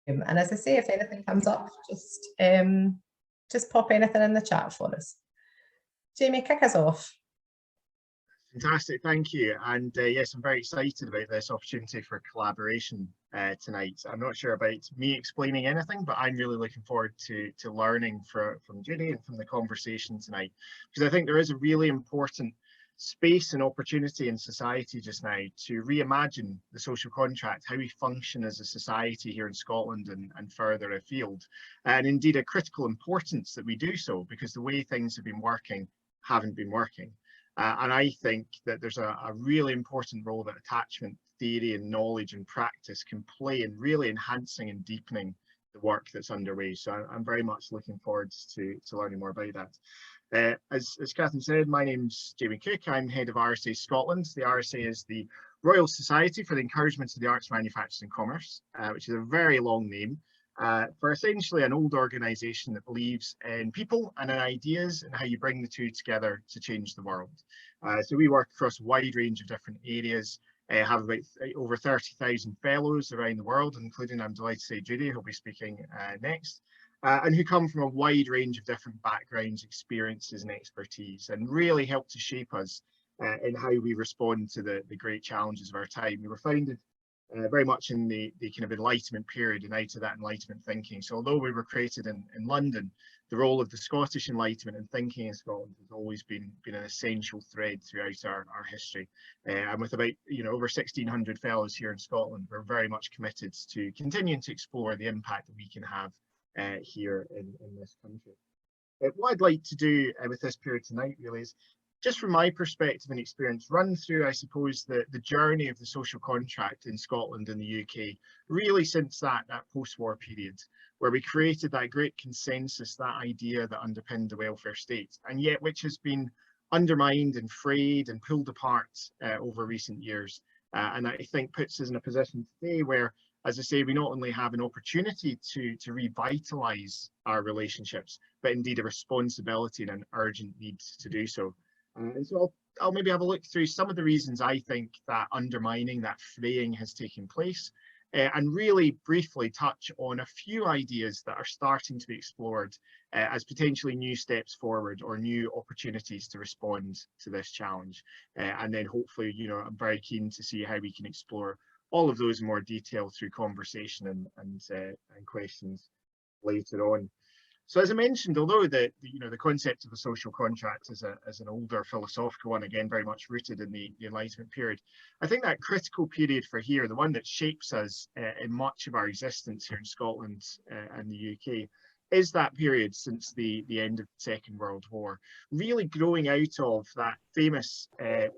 And as I say, if anything comes up, just pop anything in the chat for us. Jamie, kick us off. Fantastic, thank you. And yes, I'm very excited about this opportunity for collaboration tonight. I'm not sure about me explaining anything, but I'm really looking forward to learning from Judy and from the conversation tonight, because I think there is a really important space and opportunity in society just now to reimagine the social contract, how we function as a society here in Scotland and further afield, and indeed a critical importance that we do so, because the way things have been working haven't been working. And I think that there's a really important role that attachment theory and knowledge and practice can play in really enhancing and deepening the work that's underway. So I'm very much looking forward to learning more about that. As Catherine said, my name's Jamie Cooke. I'm Head of RSA Scotland. The RSA is the Royal Society for the Encouragement of the Arts, Manufactures and Commerce, which is a very long name. For essentially an old organisation that believes in people and in ideas and how you bring the two together to change the world. So we work across a wide range of different areas, have about over 30,000 fellows around the world, including, I'm delighted to say, Judy, who'll be speaking next, and who come from a wide range of different backgrounds, experiences and expertise, and really help to shape us in how we respond to the great challenges of our time. We were founded very much in the kind of Enlightenment period and out of that Enlightenment thinking. So although we were created in London, the role of the Scottish Enlightenment and thinking in Scotland has always been an essential thread throughout our history. And with about over 1,600 fellows here in Scotland, we're very much committed to continuing to explore the impact that we can have here in this country. What I'd like to do with this period tonight really is, just from my perspective and experience, run through, I suppose, the journey of the social contract in Scotland and the UK, really since that post-war period, where we created that great consensus, that idea that underpinned the welfare state, and yet which has been undermined and frayed and pulled apart over recent years. And I think puts us in a position today where, as I say, we not only have an opportunity to revitalise our relationships, but indeed a responsibility and an urgent need to do so. And so I'll maybe have a look through some of the reasons I think that undermining, that fraying has taken place, and really briefly touch on a few ideas that are starting to be explored as potentially new steps forward or new opportunities to respond to this challenge. And then hopefully, I'm very keen to see how we can explore all of those in more detail through conversation and questions later on. So as I mentioned, although the concept of a social contract is an older philosophical one, again very much rooted in the Enlightenment period, I think that critical period for here, the one that shapes us in much of our existence here in Scotland and the UK, is that period since the end of the Second World War, really growing out of that famous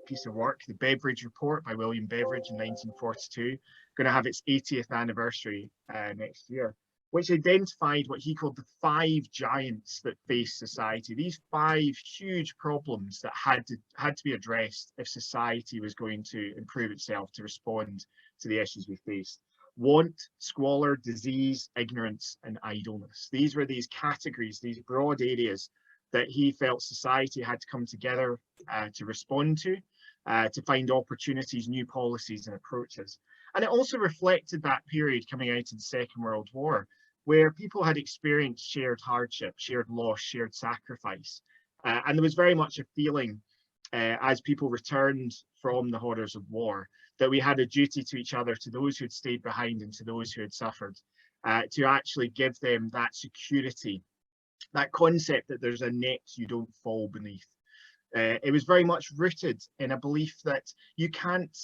piece of work, the Beveridge Report by William Beveridge in 1942, going to have its 80th anniversary next year, which identified what he called the 5 giants that face society. These 5 huge problems that had to be addressed if society was going to improve itself to respond to the issues we face. Want, squalor, disease, ignorance, and idleness. These were these categories, these broad areas that he felt society had to come together to respond to find opportunities, new policies and approaches. And it also reflected that period coming out of the Second World War, where people had experienced shared hardship, shared loss, shared sacrifice. And there was very much a feeling as people returned from the horrors of war, that we had a duty to each other, to those who had stayed behind and to those who had suffered, to actually give them that security, that concept that there's a net you don't fall beneath. It was very much rooted in a belief that you can't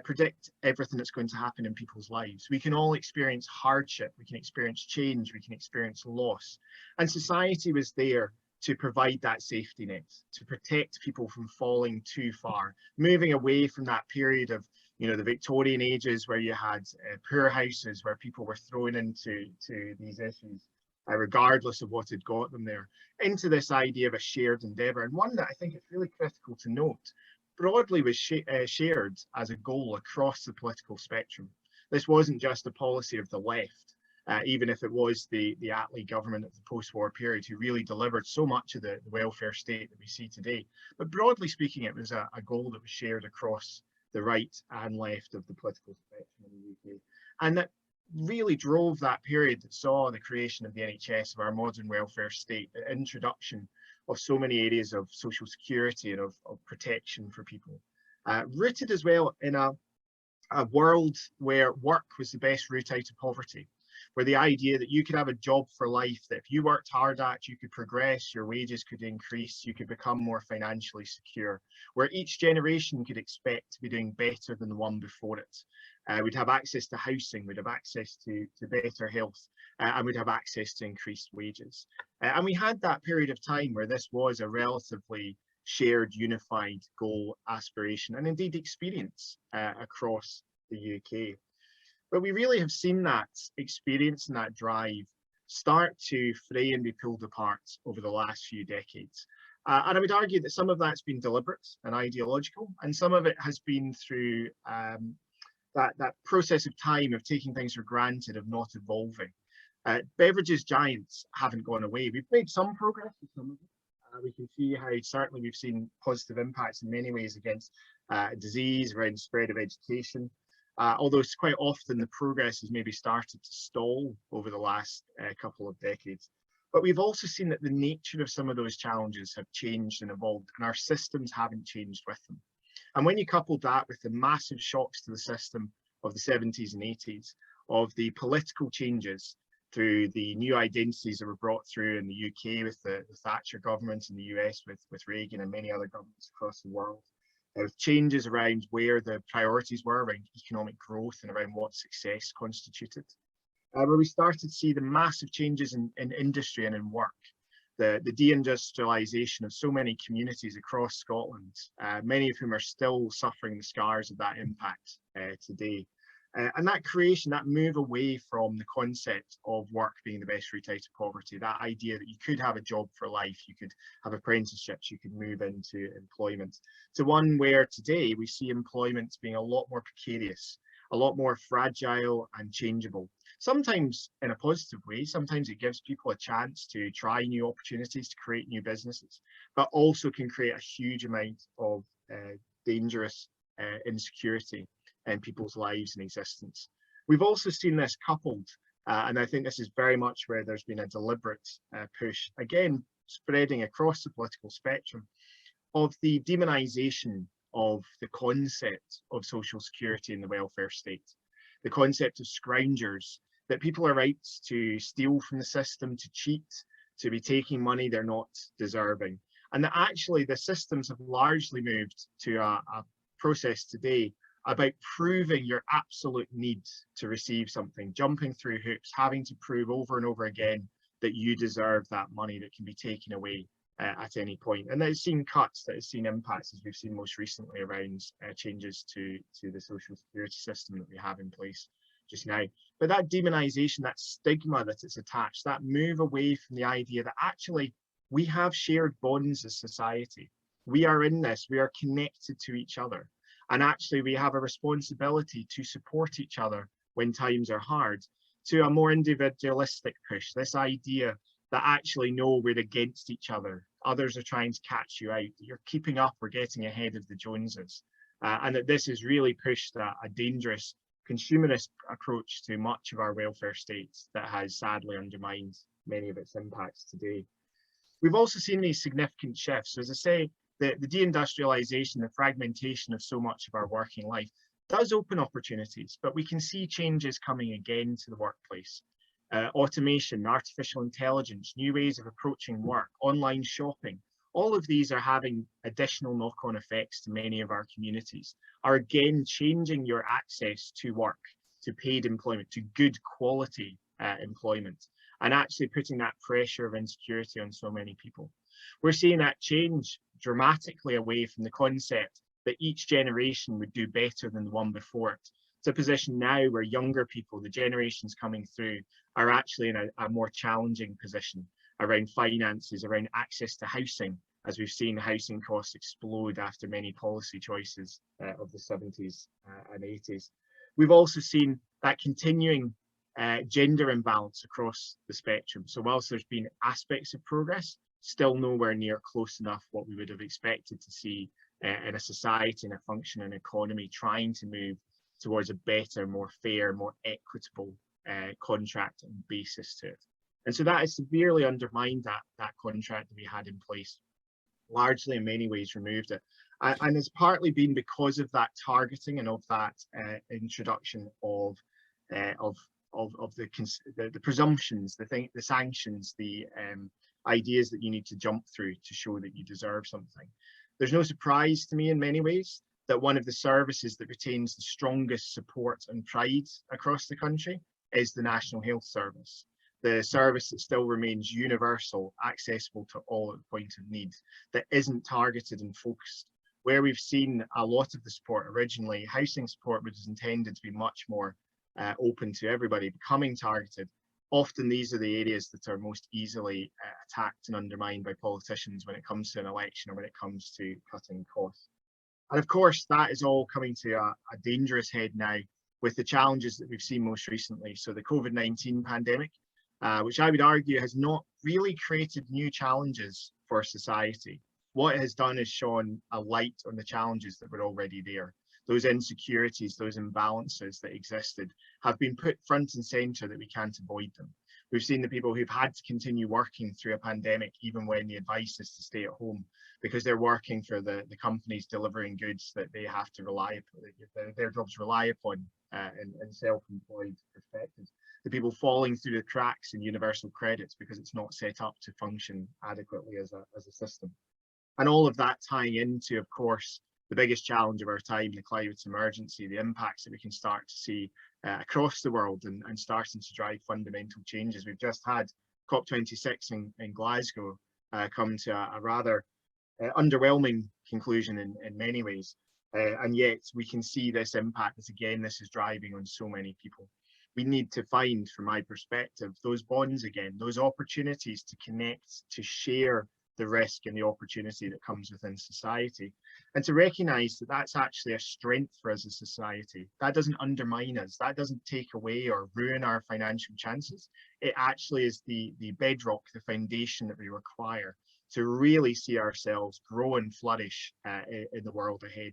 predict everything that's going to happen in people's lives. We can all experience hardship, we can experience change, we can experience loss. And society was there to provide that safety net, to protect people from falling too far, moving away from that period of the Victorian ages where you had poor houses where people were thrown into these issues, regardless of what had got them there, into this idea of a shared endeavour, and one that I think it's really critical to note, broadly was shared as a goal across the political spectrum. This wasn't just a policy of the left, even if it was the Attlee government of the post-war period who really delivered so much of the welfare state that we see today. But broadly speaking, it was a goal that was shared across the right and left of the political spectrum in the UK. And that really drove that period that saw the creation of the NHS, of our modern welfare state, the introduction of so many areas of social security and of protection for people. Rooted as well in a world where work was the best route out of poverty, where the idea that you could have a job for life, that if you worked hard at, you could progress, your wages could increase, you could become more financially secure, where each generation could expect to be doing better than the one before it. We'd have access to housing, we'd have access to better health, and we'd have access to increased wages. And we had that period of time where this was a relatively shared, unified goal, aspiration, and indeed experience across the UK. But we really have seen that experience and that drive start to fray and be pulled apart over the last few decades. And I would argue that some of that's been deliberate and ideological, and some of it has been through that process of time of taking things for granted, of not evolving. Beverages giants haven't gone away. We've made some progress with some of it. We can see how certainly we've seen positive impacts in many ways against disease, around spread of education. Although it's quite often the progress has maybe started to stall over the last couple of decades. But we've also seen that the nature of some of those challenges have changed and evolved, and our systems haven't changed with them. And when you couple that with the massive shocks to the system of the 70s and 80s, of the political changes through the new identities that were brought through in the UK with the Thatcher government, in the US with Reagan and many other governments across the world, with changes around where the priorities were around economic growth and around what success constituted, where we started to see the massive changes in industry and in work, the deindustrialisation of so many communities across Scotland, many of whom are still suffering the scars of that impact today. And that creation, that move away from the concept of work being the best route out of poverty, that idea that you could have a job for life, you could have apprenticeships, you could move into employment, to one where today we see employment being a lot more precarious, a lot more fragile and changeable. Sometimes in a positive way, sometimes it gives people a chance to try new opportunities, to create new businesses, but also can create a huge amount of dangerous insecurity in people's lives and existence. We've also seen this coupled, and I think this is very much where there's been a deliberate push, again, spreading across the political spectrum, of the demonisation of the concept of social security and the welfare state, the concept of scroungers, that people are right to steal from the system, to cheat, to be taking money they're not deserving, and that actually the systems have largely moved to a process today about proving your absolute need to receive something, jumping through hoops, having to prove over and over again that you deserve that money that can be taken away at any point. And that has seen cuts, that has seen impacts, as we've seen most recently around changes to the social security system that we have in place just now. But that demonisation, that stigma that it's attached, that move away from the idea that actually we have shared bonds as society. We are in this, we are connected to each other. And actually we have a responsibility to support each other when times are hard, to a more individualistic push, this idea that actually no, we're against each other, others are trying to catch you out, you're keeping up or getting ahead of the Joneses, and that this has really pushed a dangerous consumerist approach to much of our welfare states that has sadly undermined many of its impacts today. We've also seen these significant shifts. As I say, the deindustrialisation, the fragmentation of so much of our working life does open opportunities, but we can see changes coming again to the workplace. Automation, artificial intelligence, new ways of approaching work, online shopping, all of these are having additional knock-on effects to many of our communities, are again changing your access to work, to paid employment, to good quality employment, and actually putting that pressure of insecurity on so many people. We're seeing that change dramatically away from the concept that each generation would do better than the one before it. It's a position now where younger people, the generations coming through, are actually in a more challenging position around finances, around access to housing, as we've seen housing costs explode after many policy choices of the 70s and 80s. We've also seen that continuing gender imbalance across the spectrum. So whilst there's been aspects of progress, still nowhere near close enough what we would have expected to see in a society and a functioning economy trying to move towards a better, more fair, more equitable contract and basis to it. And so that has severely undermined that contract that we had in place, largely in many ways removed it. And it's partly been because of that targeting and of that introduction of the presumptions, the sanctions, the ideas that you need to jump through to show that you deserve something. There's no surprise to me in many ways that one of the services that retains the strongest support and pride across the country is the National Health Service. The service that still remains universal, accessible to all at the point of need, that isn't targeted and focused. Where we've seen a lot of the support originally, housing support was intended to be much more open to everybody, becoming targeted. Often these are the areas that are most easily attacked and undermined by politicians when it comes to an election or when it comes to cutting costs. And of course, that is all coming to a dangerous head now with the challenges that we've seen most recently. So the COVID-19 pandemic, which I would argue has not really created new challenges for society. What it has done is shone a light on the challenges that were already there. Those insecurities, those imbalances that existed have been put front and centre that we can't avoid them. We've seen the people who've had to continue working through a pandemic, even when the advice is to stay at home, because they're working for the companies delivering goods that they have to rely upon, their jobs rely upon in self-employed perspectives. The people falling through the cracks in universal credits because it's not set up to function adequately as a system. And all of that tying into, of course, the biggest challenge of our time, the climate emergency, the impacts that we can start to see across the world and starting to drive fundamental changes. We've just had COP26 in Glasgow come to a rather underwhelming conclusion in many ways. And yet we can see this impact that, again, this is driving on so many people. We need to find, from my perspective, those bonds again, those opportunities to connect, to share the risk and the opportunity that comes within society, and to recognise that that's actually a strength for us as a society. That doesn't undermine us, that doesn't take away or ruin our financial chances. It actually is the bedrock, the foundation that we require to really see ourselves grow and flourish in the world ahead.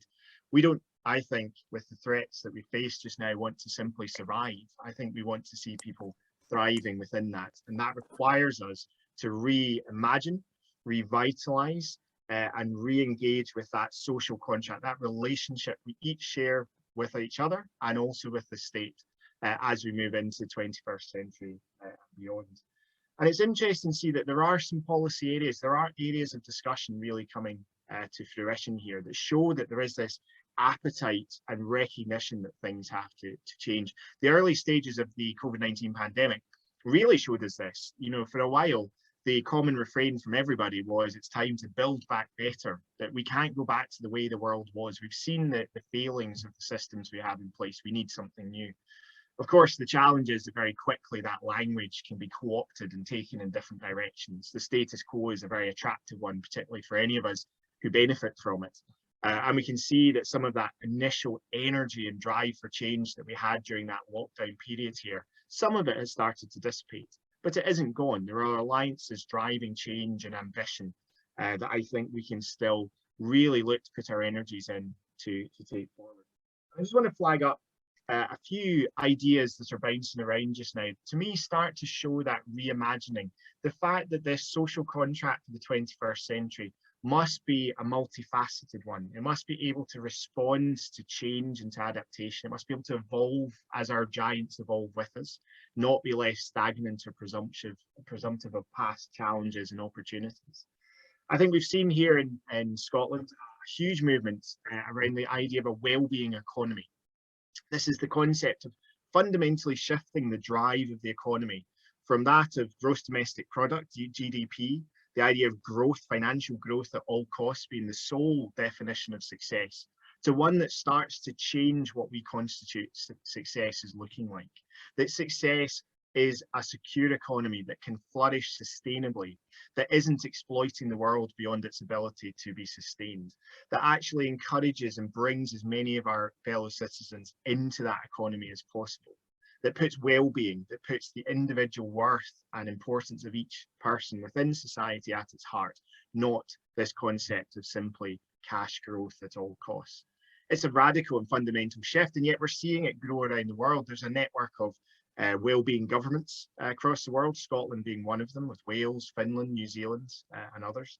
We don't, I think, with the threats that we face just now, want to simply survive. I think we want to see people thriving within that, and that requires us to reimagine, revitalise and re-engage with that social contract, that relationship we each share with each other and also with the state as we move into the 21st century and beyond. And it's interesting to see that there are some policy areas, there are areas of discussion really coming to fruition here that show that there is this appetite and recognition that things have to change. The early stages of the COVID-19 pandemic really showed us this. You know, for a while, the common refrain from everybody was it's time to build back better, that we can't go back to the way the world was. We've seen the failings of the systems we have in place. We need something new. Of course, the challenge is that very quickly that language can be co-opted and taken in different directions. The status quo is a very attractive one, particularly for any of us who benefit from it. And we can see that some of that initial energy and drive for change that we had during that lockdown period here, some of it has started to dissipate. But it isn't gone. There are alliances driving change and ambition that I think we can still really look to put our energies in to take forward. I just want to flag up a few ideas that are bouncing around just now, to me start to show that reimagining, the fact that this social contract of the 21st century must be a multifaceted one. It must be able to respond to change and to adaptation. It must be able to evolve as our giants evolve with us, not be less stagnant or presumptive of past challenges and opportunities. I think we've seen here in Scotland a huge movement around the idea of a well-being economy. This is the concept of fundamentally shifting the drive of the economy from that of gross domestic product, GDP, the idea of growth, financial growth at all costs being the sole definition of success, to one that starts to change what we constitute success is looking like. That success is a secure economy that can flourish sustainably, that isn't exploiting the world beyond its ability to be sustained, that actually encourages and brings as many of our fellow citizens into that economy as possible, that puts well-being, that puts the individual worth and importance of each person within society at its heart, not this concept of simply cash growth at all costs. It's a radical and fundamental shift, and yet we're seeing it grow around the world. There's a network of well-being governments across the world, Scotland being one of them, with Wales, Finland, New Zealand, and others.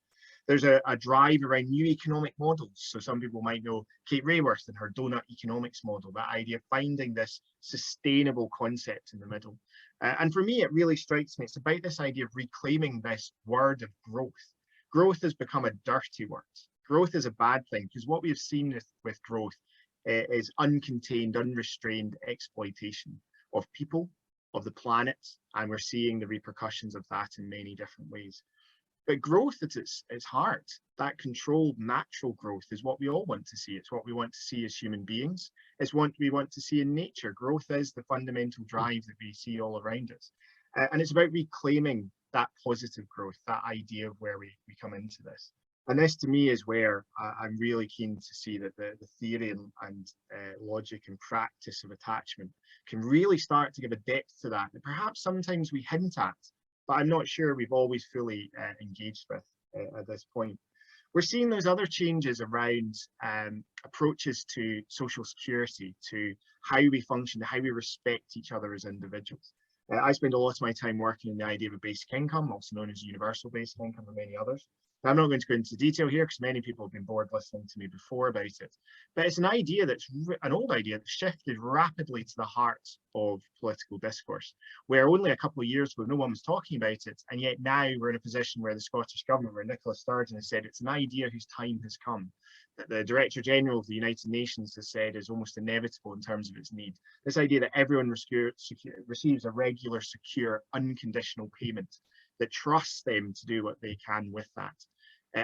There's a drive around new economic models. So some people might know Kate Rayworth and her donut economics model, that idea of finding this sustainable concept in the middle. And for me, it really strikes me, it's about this idea of reclaiming this word of growth. Growth has become a dirty word. Growth is a bad thing, because what we've seen with growth is uncontained, unrestrained exploitation of people, of the planet, and we're seeing the repercussions of that in many different ways. But growth at its heart, that controlled natural growth, is what we all want to see. It's what we want to see as human beings. It's what we want to see in nature. Growth is the fundamental drive that we see all around us. And it's about reclaiming that positive growth, that idea of where we come into this. And this to me is where I'm really keen to see that the theory and logic and practice of attachment can really start to give a depth to that perhaps sometimes we hint at, but I'm not sure we've always fully engaged with at this point. We're seeing those other changes around approaches to social security, to how we function, how we respect each other as individuals. I spend a lot of my time working on the idea of a basic income, also known as universal basic income, and many others. Now, I'm not going to go into detail here because many people have been bored listening to me before about it, but it's an idea that's an old idea that shifted rapidly to the heart of political discourse, where only a couple of years ago no one was talking about it, and yet now we're in a position where the Scottish Government, where Nicola Sturgeon has said it's an idea whose time has come, that the Director General of the United Nations has said is almost inevitable in terms of its need. This idea that everyone receives a regular, secure, unconditional payment that trusts them to do what they can with that,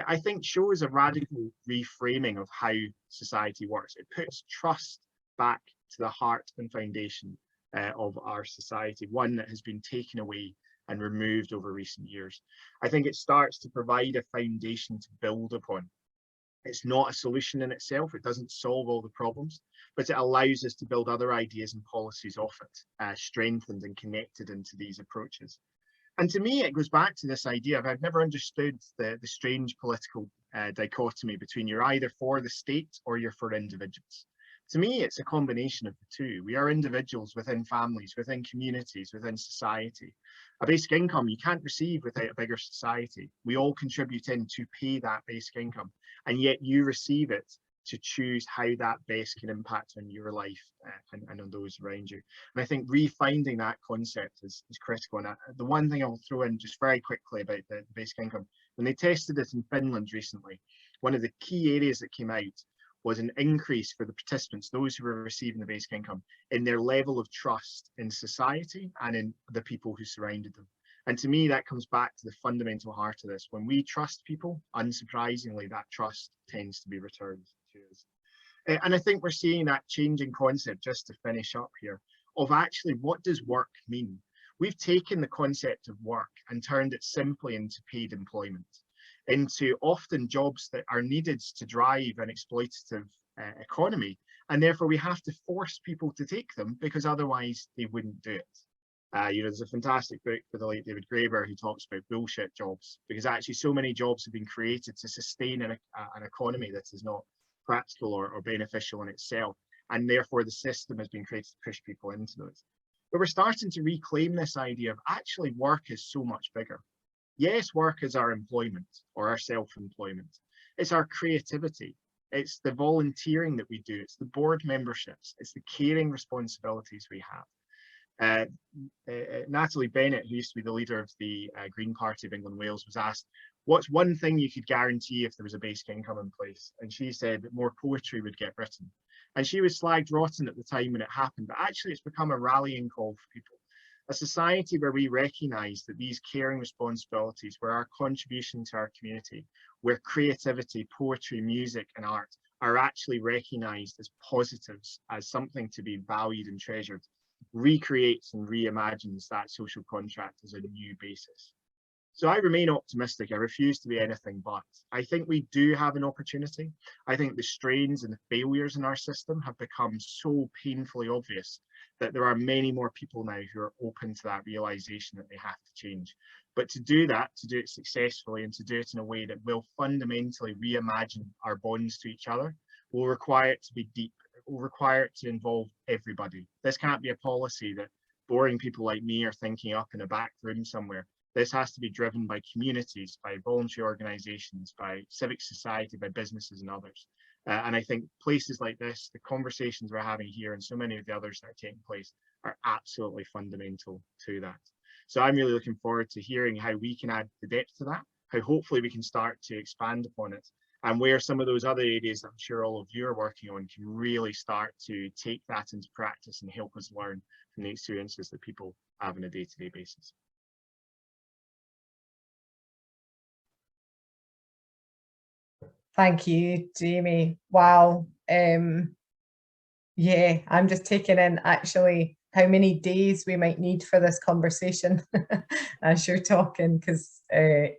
I think shows a radical reframing of how society works. It puts trust back to the heart and foundation of our society, one that has been taken away and removed over recent years. I think it starts to provide a foundation to build upon. It's not a solution in itself, it doesn't solve all the problems, but it allows us to build other ideas and policies off it, strengthened and connected into these approaches. And to me, it goes back to this idea of I've never understood the strange political dichotomy between you're either for the state or you're for individuals. To me, it's a combination of the two. We are individuals within families, within communities, within society. A basic income you can't receive without a bigger society. We all contribute in to pay that basic income, and yet you receive it to choose how that best can impact on your life and on those around you. And I think refinding that concept is critical. And the one thing I'll throw in just very quickly about the basic income, when they tested it in Finland recently, one of the key areas that came out was an increase for the participants, those who were receiving the basic income, in their level of trust in society and in the people who surrounded them. And to me, that comes back to the fundamental heart of this. When we trust people, unsurprisingly, that trust tends to be returned to us. And I think we're seeing that changing concept, just to finish up here, of actually what does work mean? We've taken the concept of work and turned it simply into paid employment, into often jobs that are needed to drive an exploitative economy. And therefore we have to force people to take them because otherwise they wouldn't do it. There's a fantastic book by the late David Graeber who talks about bullshit jobs, because actually so many jobs have been created to sustain an economy that is not practical or beneficial in itself. And therefore the system has been created to push people into those. But we're starting to reclaim this idea of actually work is so much bigger. Yes, work is our employment or our self-employment. It's our creativity. It's the volunteering that we do. It's the board memberships. It's the caring responsibilities we have. Natalie Bennett, who used to be the leader of the Green Party of England and Wales, was asked, what's one thing you could guarantee if there was a basic income in place? And she said that more poetry would get written. And she was slagged rotten at the time when it happened, but actually it's become a rallying call for people. A society where we recognise that these caring responsibilities, where our contribution to our community, where creativity, poetry, music and art are actually recognised as positives, as something to be valued and treasured, recreates and reimagines that social contract as a new basis. So I remain optimistic. I refuse to be anything but. I think we do have an opportunity. I think the strains and the failures in our system have become so painfully obvious that there are many more people now who are open to that realization that they have to change. But to do that, to do it successfully and to do it in a way that will fundamentally reimagine our bonds to each other, will require it to be deep. It will require it to involve everybody. This can't be a policy that boring people like me are thinking up in a back room somewhere. This has to be driven by communities, by voluntary organisations, by civic society, by businesses and others. And I think places like this, the conversations we're having here and so many of the others that are taking place are absolutely fundamental to that. So I'm really looking forward to hearing how we can add the depth to that, how hopefully we can start to expand upon it, and where some of those other areas that I'm sure all of you are working on can really start to take that into practice and help us learn from the experiences that people have on a day-to-day basis. Thank you, Jamie. Wow. Yeah, I'm just taking in actually how many days we might need for this conversation as you're talking, because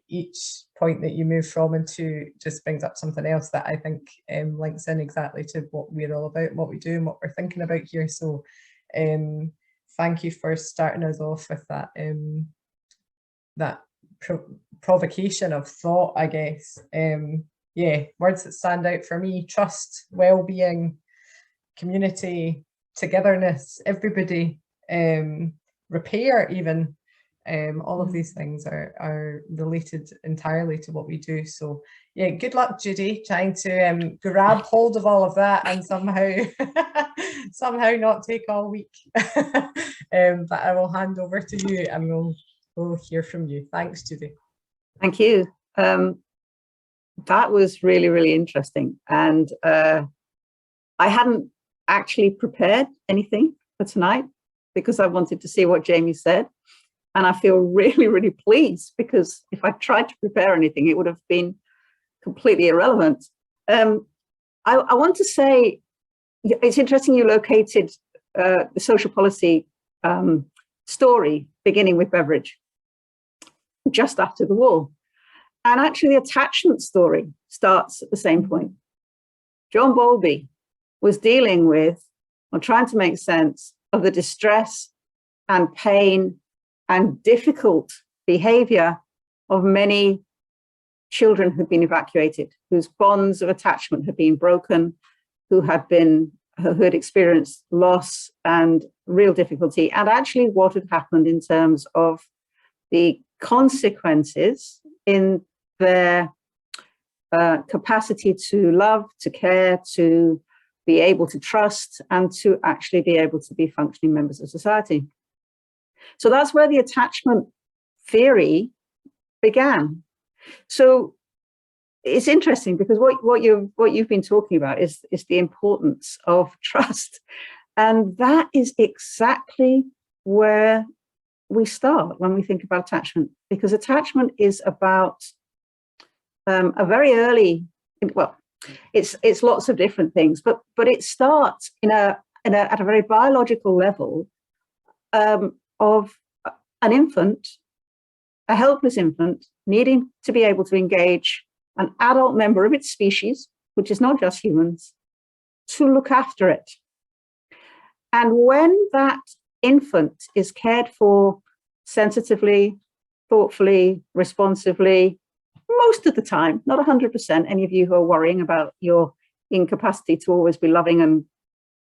each point that you move from into just brings up something else that I think links in exactly to what we're all about, what we do and what we're thinking about here. So thank you for starting us off with that, that provocation of thought, I guess. Yeah, words that stand out for me: trust, well-being, community, togetherness, everybody, repair even. All of these things are related entirely to what we do. So yeah, good luck, Judy, trying to grab hold of all of that and somehow somehow not take all week. But I will hand over to you and we'll hear from you. Thanks, Judy. Thank you. That was really, really interesting. And I hadn't actually prepared anything for tonight because I wanted to see what Jamie said. And I feel really, really pleased, because if I tried to prepare anything, it would have been completely irrelevant. I want to say, it's interesting you located the social policy story beginning with Beveridge just after the war. And actually the attachment story starts at the same point. John Bowlby was dealing with, or trying to make sense of, the distress and pain and difficult behavior of many children who'd been evacuated, whose bonds of attachment had been broken, who had experienced loss and real difficulty, and actually what had happened in terms of the consequences in their capacity to love, to care, to be able to trust, and to actually be able to be functioning members of society. So that's where the attachment theory began. So it's interesting because what you've been talking about is the importance of trust, and that is exactly where we start when we think about attachment, because attachment is about a very early, well, it's lots of different things, but it starts at a very biological level of an infant, a helpless infant, needing to be able to engage an adult member of its species, which is not just humans, to look after it. And when that infant is cared for sensitively, thoughtfully, responsively, most of the time, not 100%, any of you who are worrying about your incapacity to always be loving and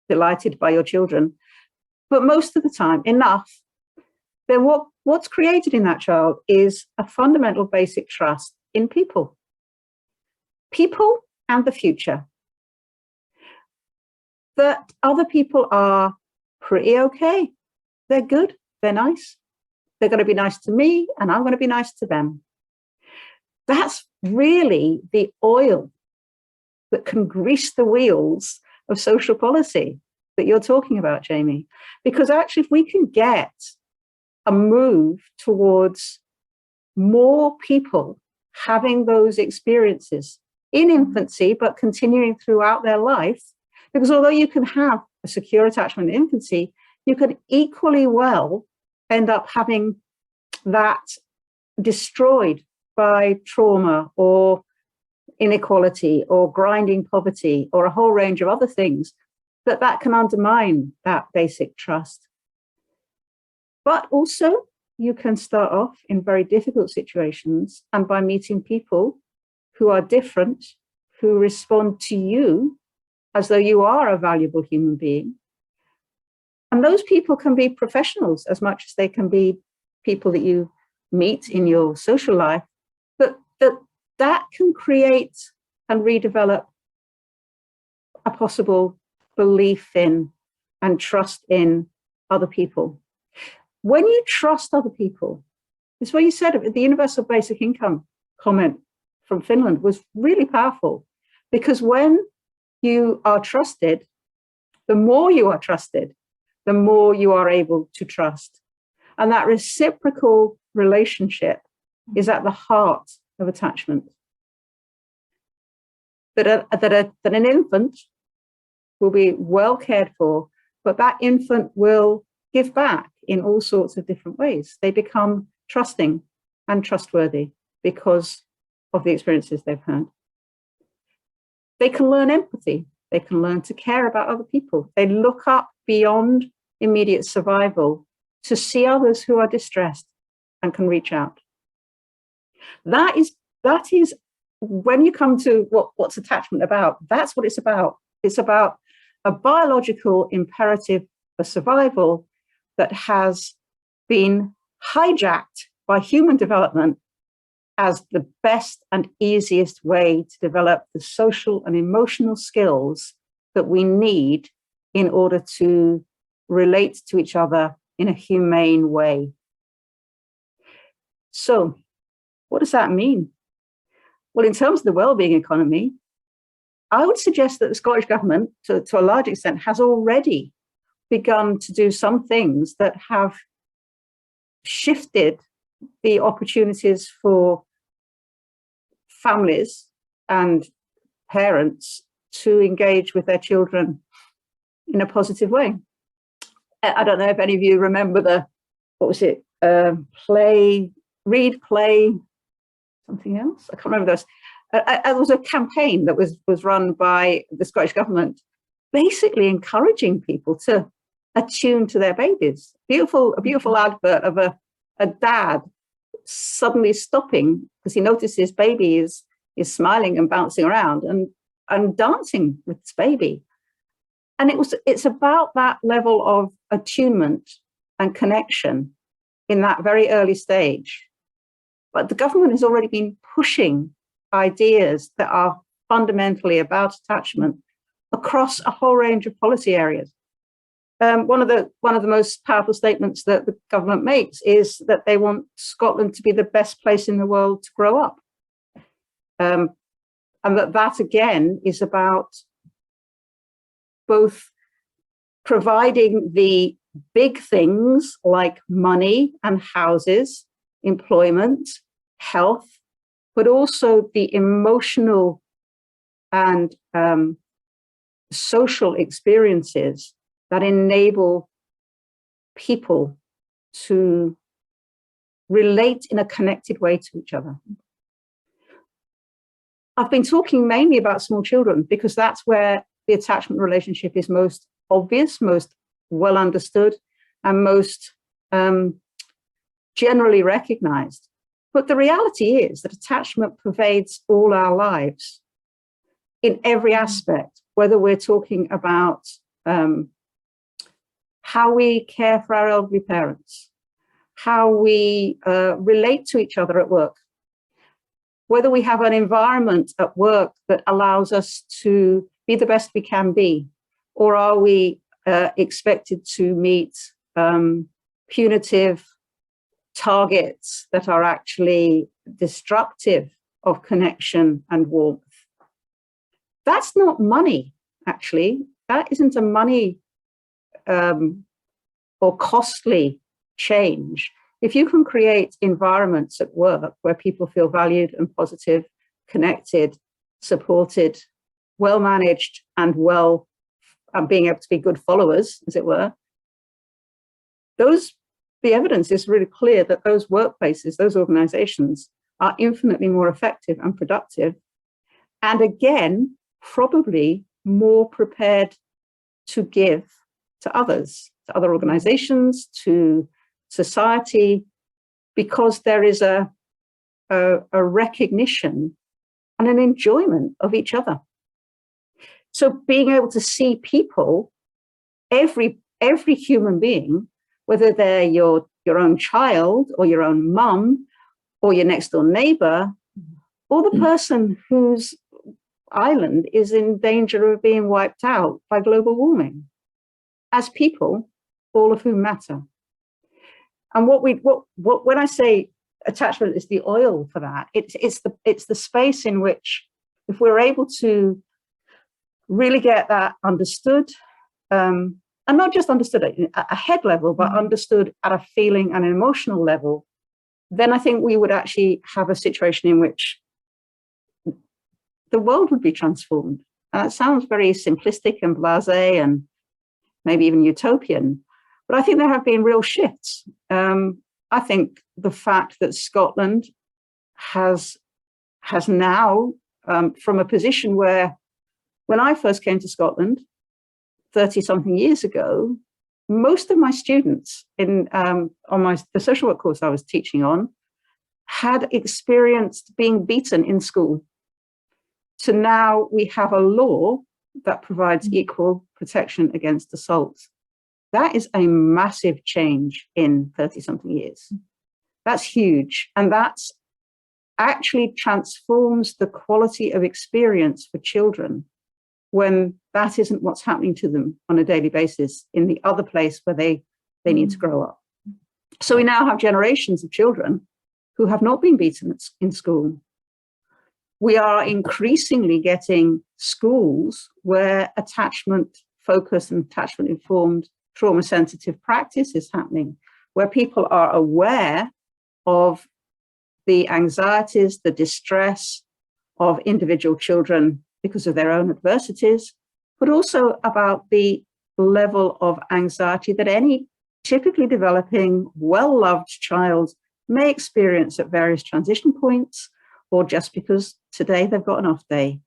delighted by your children, but most of the time, enough, then what's created in that child is a fundamental basic trust in people. People and the future. That other people are pretty okay. They're good, they're nice. They're going to be nice to me, and I'm going to be nice to them. That's really the oil that can grease the wheels of social policy that you're talking about, Jamie. Because actually, if we can get a move towards more people having those experiences in infancy, but continuing throughout their life, because although you can have a secure attachment in infancy, you could equally well end up having that destroyed by trauma or inequality or grinding poverty or a whole range of other things that can undermine that basic trust. But also you can start off in very difficult situations, and by meeting people who are different, who respond to you as though you are a valuable human being, And those people can be professionals as much as they can be people that you meet in your social life, but that can create and redevelop a possible belief in and trust in other people. When you trust other people, it's what you said, the universal basic income comment from Finland was really powerful, because when you are trusted, the more you are trusted, the more you are able to trust. And that reciprocal relationship is at the heart of attachment. That an infant will be well cared for, but that infant will give back in all sorts of different ways. They become trusting and trustworthy because of the experiences they've had. They can learn empathy. They can learn to care about other people. They look up beyond immediate survival to see others who are distressed and can reach out. That is when you come to what's attachment about, that's what it's about. It's about a biological imperative for survival that has been hijacked by human development as the best and easiest way to develop the social and emotional skills that we need in order to relate to each other in a humane way. So, what does that mean? Well, in terms of the wellbeing economy, I would suggest that the Scottish Government, to a large extent, has already begun to do some things that have shifted the opportunities for families and parents to engage with their children in a positive way. I don't know if any of you remember read, play, something else? I can't remember those. There was a campaign that was run by the Scottish Government, basically encouraging people to attune to their babies. A beautiful advert of a dad suddenly stopping because he noticed his baby is smiling and bouncing around and dancing with his baby. And it's about that level of attunement and connection in that very early stage. But the government has already been pushing ideas that are fundamentally about attachment across a whole range of policy areas. One of the most powerful statements that the government makes is that they want Scotland to be the best place in the world to grow up. And that again is about both providing the big things like money and houses, employment, health, but also the emotional and social experiences that enable people to relate in a connected way to each other. I've been talking mainly about small children because that's where the attachment relationship is most obvious, most well understood, and most generally recognized. But the reality is that attachment pervades all our lives in every aspect, whether we're talking about how we care for our elderly parents, how we relate to each other at work, whether we have an environment at work that allows us to be the best we can be, or are we expected to meet punitive targets that are actually destructive of connection and warmth. That's not money, actually. That isn't a money or costly change. If you can create environments at work where people feel valued and positive, connected, supported, well managed, and being able to be good followers, as it were, the evidence is really clear that those workplaces, those organizations are infinitely more effective and productive. And again, probably more prepared to give to others, to other organizations, to society, because there is a recognition and an enjoyment of each other. So being able to see people, every every human being, whether they're your own child or your own mum or your next door neighbor, or the person whose island is in danger of being wiped out by global warming, as people, all of whom matter. And when I say attachment is the oil for that, it's the space in which, if we're able to really get that understood, and not just understood at a head level, but understood at a feeling and an emotional level, then I think we would actually have a situation in which the world would be transformed. And it sounds very simplistic and blasé and maybe even utopian, but I think there have been real shifts. I think the fact that Scotland has now, from a position where, when I first came to Scotland 30-something years ago, most of my students on the social work course I was teaching on had experienced being beaten in school, to now we have a law that provides equal protection against assault. That is a massive change in 30-something years. That's huge. And that's actually transforms the quality of experience for children when that isn't what's happening to them on a daily basis in the other place where they need to grow up. So we now have generations of children who have not been beaten in school. We are increasingly getting schools where attachment focused and attachment informed trauma sensitive practice is happening, where people are aware of the anxieties, the distress of individual children because of their own adversities, but also about the level of anxiety that any typically developing, well-loved child may experience at various transition points, or just because today they've got an off day.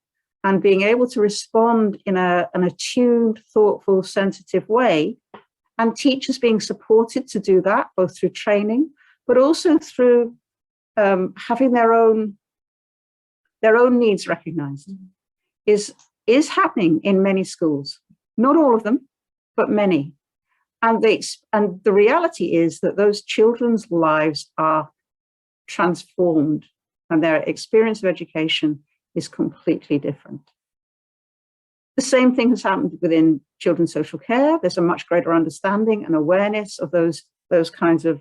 And being able to respond in an attuned, thoughtful, sensitive way, and teachers being supported to do that, both through training, but also through having their own needs recognized, is happening in many schools. Not all of them, but many. And the reality is that those children's lives are transformed and their experience of education is completely different. The same thing has happened within children's social care. There's a much greater understanding and awareness of those kinds of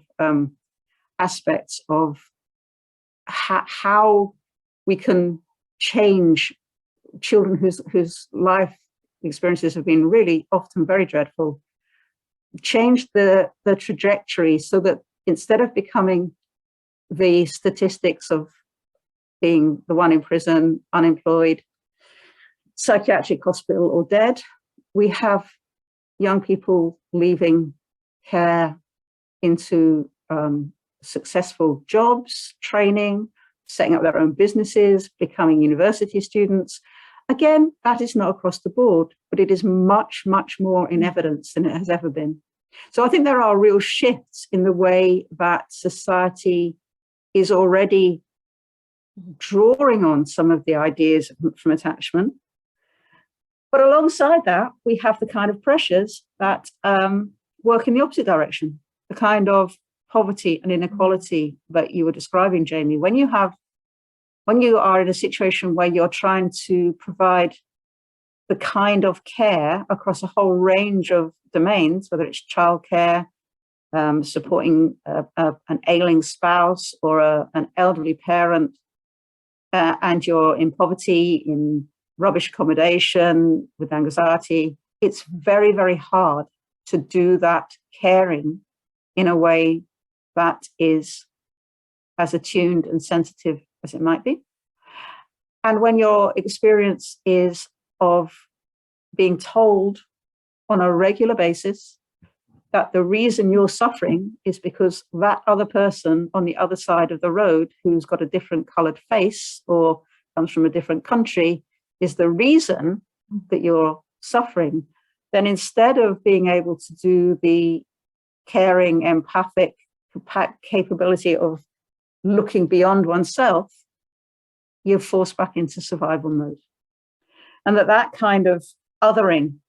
aspects of how we can change children whose life experiences have been really often very dreadful, change the trajectory so that instead of becoming the statistics of being the one in prison, unemployed, psychiatric hospital or dead, we have young people leaving care into successful jobs, training, setting up their own businesses, becoming university students. Again, that is not across the board, but it is much, much more in evidence than it has ever been. So I think there are real shifts in the way that society is already drawing on some of the ideas from attachment. But alongside that, we have the kind of pressures that work in the opposite direction, the kind of poverty and inequality that you were describing, Jamie. When you are in a situation where you're trying to provide the kind of care across a whole range of domains, whether it's childcare, supporting an ailing spouse or an elderly parent, and you're in poverty, in rubbish accommodation, with anxiety, it's very, very hard to do that caring in a way that is as attuned and sensitive as it might be. And when your experience is of being told on a regular basis that the reason you're suffering is because that other person on the other side of the road who's got a different colored face or comes from a different country is the reason that you're suffering, then instead of being able to do the caring, empathic capability of looking beyond oneself, you're forced back into survival mode. And that kind of othering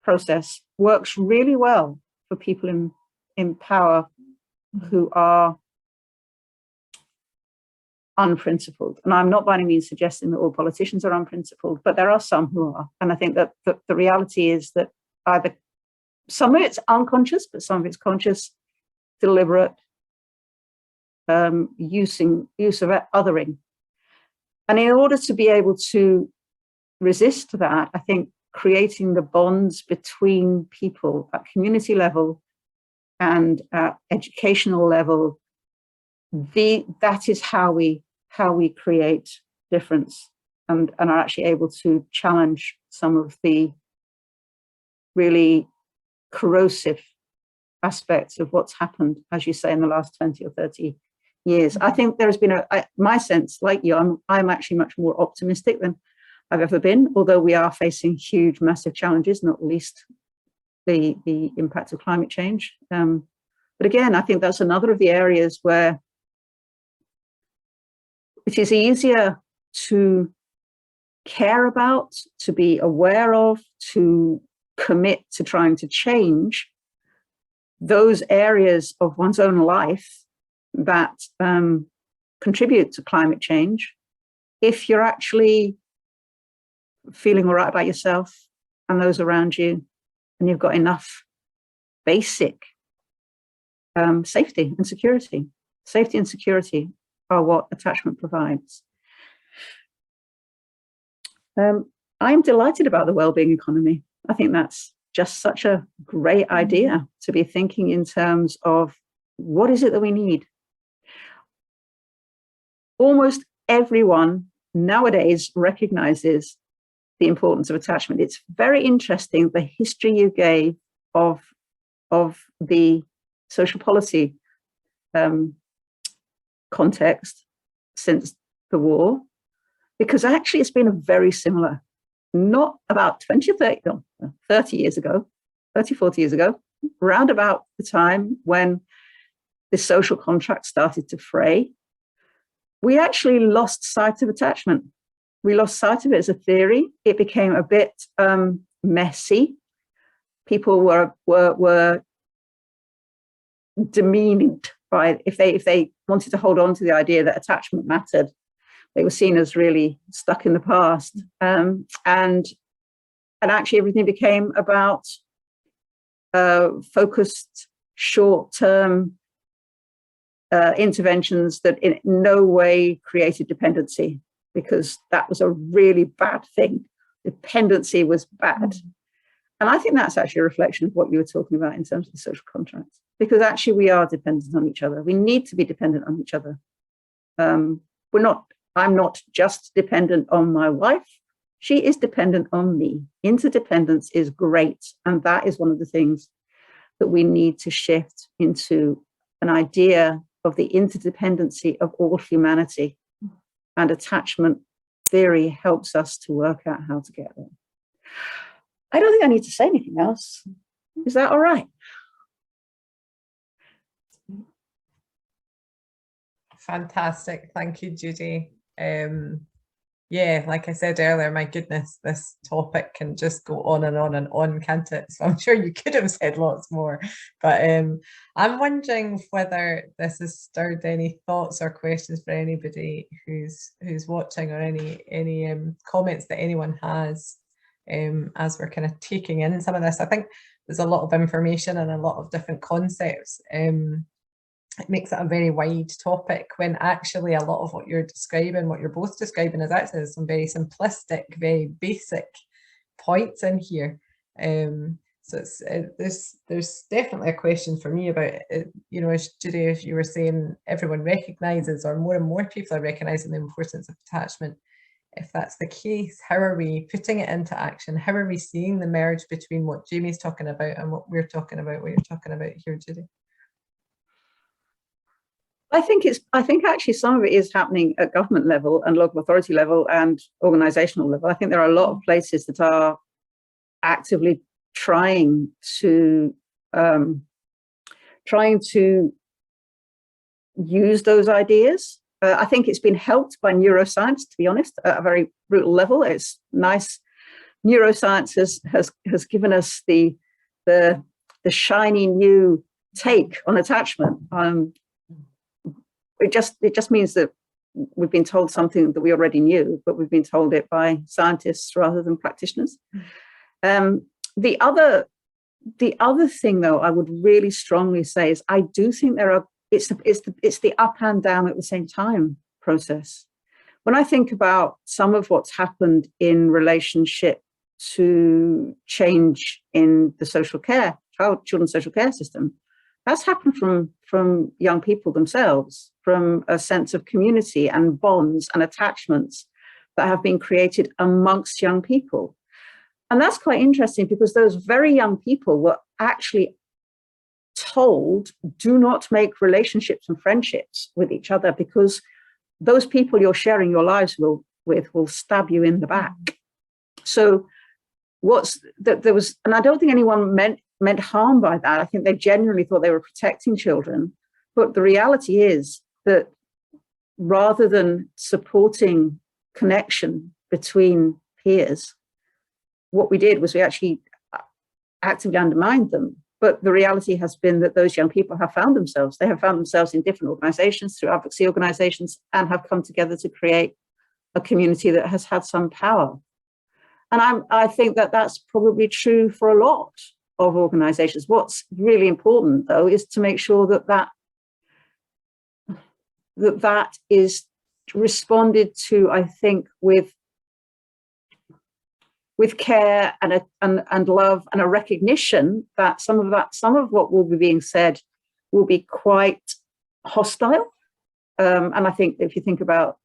process works really well for people in power who are unprincipled. And I'm not by any means suggesting that all politicians are unprincipled, but there are some who are. And I think that the reality is that either some of it's unconscious, but some of it's conscious, deliberate, use of othering. And in order to be able to resist that, I think creating the bonds between people at community level and at educational level, that is how we create difference and are actually able to challenge some of the really corrosive aspects of what's happened, as you say, in the last 20 or 30 years. I think there has been my sense, like you, I'm actually much more optimistic than I've ever been, although we are facing huge, massive challenges, not least the impact of climate change. But again, I think that's another of the areas where it is easier to care about, to be aware of, to commit to trying to change those areas of one's own life that contribute to climate change if you're actually feeling all right about yourself and those around you, and you've got enough basic safety and security. Safety and security are what attachment provides. I'm delighted about the wellbeing economy. I think that's just such a great idea to be thinking in terms of what is it that we need. Almost everyone nowadays recognizes the importance of attachment. It's very interesting, the history you gave of the social policy context since the war, because actually it's been a very similar, not about 20 or 30, no, 30 years ago, 30, 40 years ago, round about the time when the social contract started to fray, we actually lost sight of attachment. We lost sight of it as a theory. It became a bit messy. People were demeaned by, if they wanted to hold on to the idea that attachment mattered, they were seen as really stuck in the past. And actually everything became about focused, short-term interventions that in no way created dependency, because that was a really bad thing. Dependency was bad. And I think that's actually a reflection of what you were talking about in terms of the social contract, because actually we are dependent on each other. We need to be dependent on each other. I'm not just dependent on my wife. She is dependent on me. Interdependence is great. And that is one of the things that we need to shift into an idea of the interdependency of all humanity. And attachment theory helps us to work out how to get there. I don't think I need to say anything else. Is that all right? Fantastic. Thank you, Judy. Yeah, like I said earlier, my goodness, this topic can just go on and on and on, can't it? So I'm sure you could have said lots more, but I'm wondering whether this has stirred any thoughts or questions for anybody who's watching, or any comments that anyone has as we're kind of taking in some of this. I think there's a lot of information and a lot of different concepts. It makes it a very wide topic, when actually a lot of what you're describing, what you're both describing, is actually some very simplistic, very basic points in here. So it's there's definitely a question for me about it, you know, as Judy, as you were saying, everyone recognises, or more and more people are recognising, the importance of attachment. If that's the case, how are we putting it into action? How are we seeing the merge between what Jamie's talking about and what we're talking about, what you're talking about here, Judy? I think actually some of it is happening at government level and local authority level and organisational level. I think there are a lot of places that are actively trying to use those ideas. I think it's been helped by neuroscience, to be honest, at a very brutal level. It's nice. Neuroscience has given us the the shiny new take on attachment. It just means that we've been told something that we already knew, but we've been told it by scientists rather than practitioners. The other thing, though, I would really strongly say is I do think it's the up and down at the same time process. When I think about some of what's happened in relationship to change in the children's social care system, that's happened from young people themselves, from a sense of community and bonds and attachments that have been created amongst young people. And that's quite interesting because those very young people were actually told, do not make relationships and friendships with each other because those people you're sharing your lives with will stab you in the back. So there was, and I don't think anyone meant harm by that. I think they genuinely thought they were protecting children. But the reality is that rather than supporting connection between peers, what we did was we actually actively undermined them. But the reality has been that those young people have found themselves. They have found themselves in different organizations, through advocacy organizations, and have come together to create a community that has had some power. And I think that that's probably true for a lot of organizations. What's really important, though, is to make sure that is responded to, I think, with care and love and a recognition that some of what will be being said will be quite hostile. And I think if you think about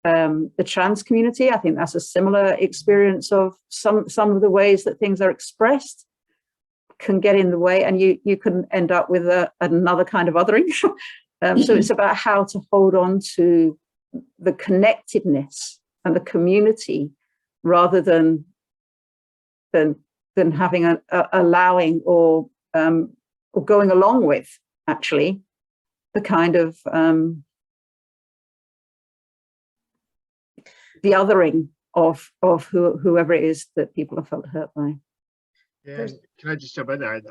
the trans community, I think that's a similar experience of some of the ways that things are expressed can get in the way, and you can end up with another kind of othering. So it's about how to hold on to the connectedness and the community rather than having allowing or going along with actually the kind of the othering of whoever it is that people have felt hurt by. Yeah, can I just jump in there? I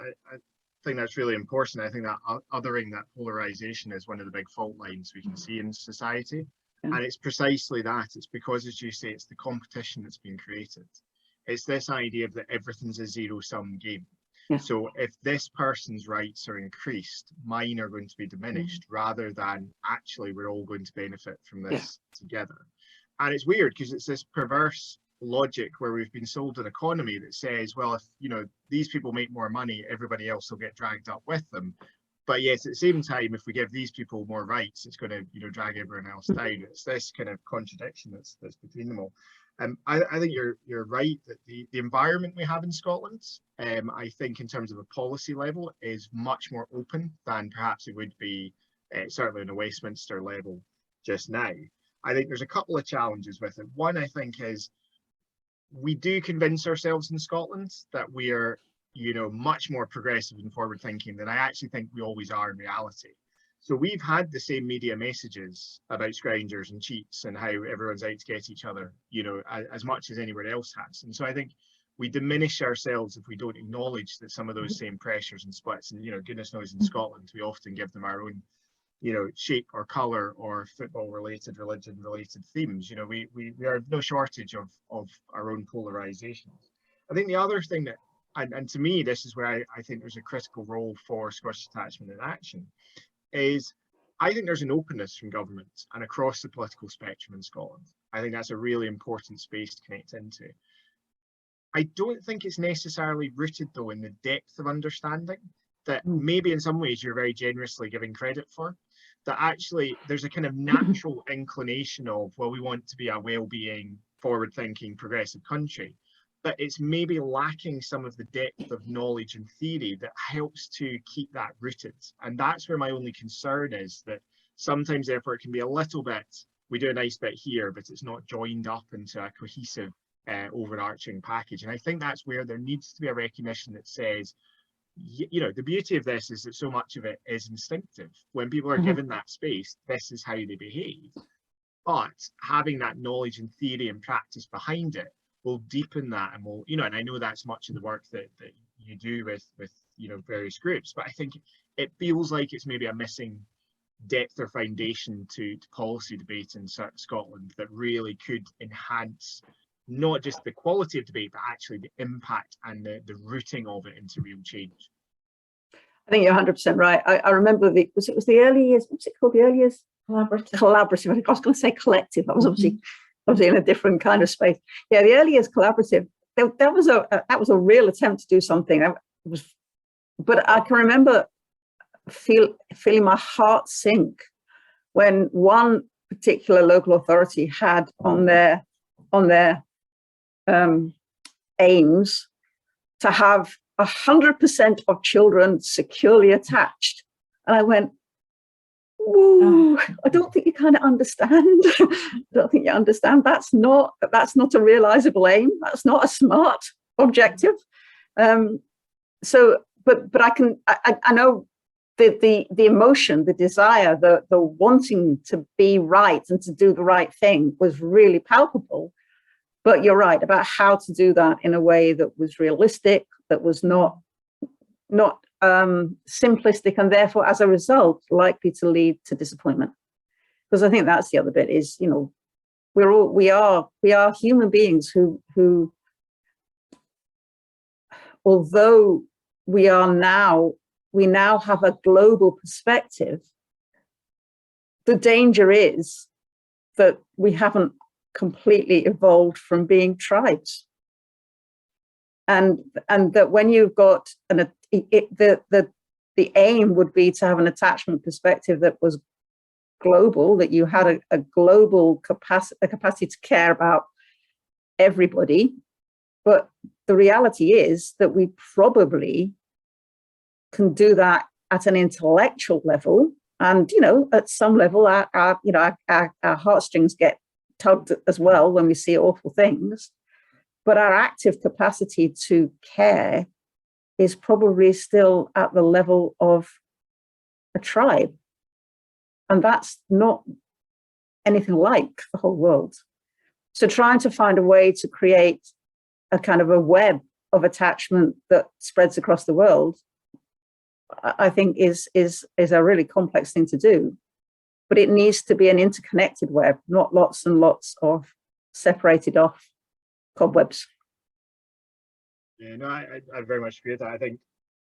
think that's really important. I think that othering, that polarization, is one of the big fault lines we can see in society. Yeah. And it's precisely that. It's because, as you say, it's the competition that's been created. It's this idea that everything's a zero-sum game. Yeah. So if this person's rights are increased, mine are going to be diminished, rather than actually we're all going to benefit from this together. And it's weird because it's this perverse logic where we've been sold an economy that says, well, if these people make more money, everybody else will get dragged up with them. But yes, at the same time, if we give these people more rights, it's going to drag everyone else down. It's this kind of contradiction that's between them all. I think you're right that the environment we have in Scotland, I think in terms of a policy level, is much more open than perhaps it would be certainly on a Westminster level just now. I think there's a couple of challenges with it. One, I think, is we do convince ourselves in Scotland that we are, much more progressive and forward thinking than I actually think we always are in reality. So we've had the same media messages about scroungers and cheats and how everyone's out to get each other, as much as anywhere else has. And so I think we diminish ourselves if we don't acknowledge that some of those same pressures and splits, and goodness knows in Scotland, we often give them our own shape or colour or football related, religion related themes. We are no shortage of our own polarizations. I think the other thing that, and to me, this is where I think there's a critical role for Scottish Attachment in Action, is I think there's an openness from government and across the political spectrum in Scotland. I think that's a really important space to connect into. I don't think it's necessarily rooted, though, in the depth of understanding that maybe in some ways you're very generously giving credit for, that actually there's a kind of natural inclination of, well, we want to be a well-being, forward-thinking, progressive country, but it's maybe lacking some of the depth of knowledge and theory that helps to keep that rooted. And that's where my only concern is, that sometimes therefore it can be a little bit, we do a nice bit here, but it's not joined up into a cohesive overarching package. And I think that's where there needs to be a recognition that says, the beauty of this is that so much of it is instinctive. When people are given that space, this is how they behave. But having that knowledge and theory and practice behind it will deepen that, and will, and I know that's much of the work that you do with various groups. But I think it feels like it's maybe a missing depth or foundation to policy debate in Scotland that really could enhance not just the quality of debate, but actually the impact and the rooting of it into real change. I think you're 100% right. I remember it was the early years. What's it called? The early years? Collaborative. I was going to say collective. I was obviously in a different kind of space. Yeah, the early years collaborative. That was a real attempt to do something. But I can remember feeling my heart sink when one particular local authority had on their aims to have 100% of children securely attached. And I went, whoa, I don't think you kind of understand. I don't think you understand. That's not a realizable aim. That's not a smart objective. But I know the emotion, the desire, the wanting to be right and to do the right thing was really palpable. But you're right about how to do that in a way that was realistic, that was not simplistic, and therefore, as a result, likely to lead to disappointment. Because I think that's the other bit is, we are human beings who although we now have a global perspective, the danger is that we haven't completely evolved from being tribes, and that when you've got the aim would be to have an attachment perspective that was global, that you had a global capacity to care about everybody. But the reality is that we probably can do that at an intellectual level, and at some level our heartstrings get tugged as well when we see awful things, but our active capacity to care is probably still at the level of a tribe, and that's not anything like the whole world. So trying to find a way to create a kind of a web of attachment that spreads across the world, I think is a really complex thing to do. But it needs to be an interconnected web, not lots and lots of separated off cobwebs. Yeah, no, I very much agree with that. I think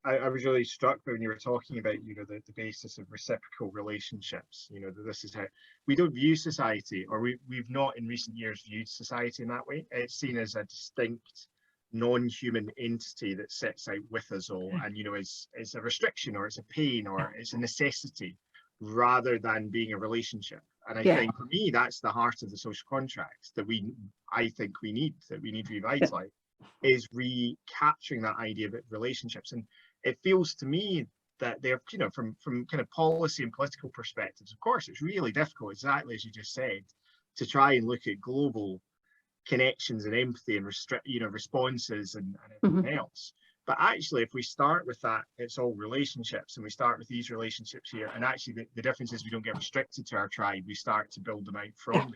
I was really struck when you were talking about, the basis of reciprocal relationships. That this is how we don't view society, or we've not in recent years viewed society in that way. It's seen as a distinct non-human entity that sits out with us all, and is a restriction, or it's a pain, or it's a necessity, rather than being a relationship. And I think for me, that's the heart of the social contract that I think we need to revitalize, is recapturing that idea of relationships. And it feels to me that they're, from kind of policy and political perspectives, of course, it's really difficult, exactly as you just said, to try and look at global connections and empathy and responses and everything else. But actually, if we start with that, it's all relationships, and we start with these relationships here, and actually the difference is we don't get restricted to our tribe, we start to build them out from them.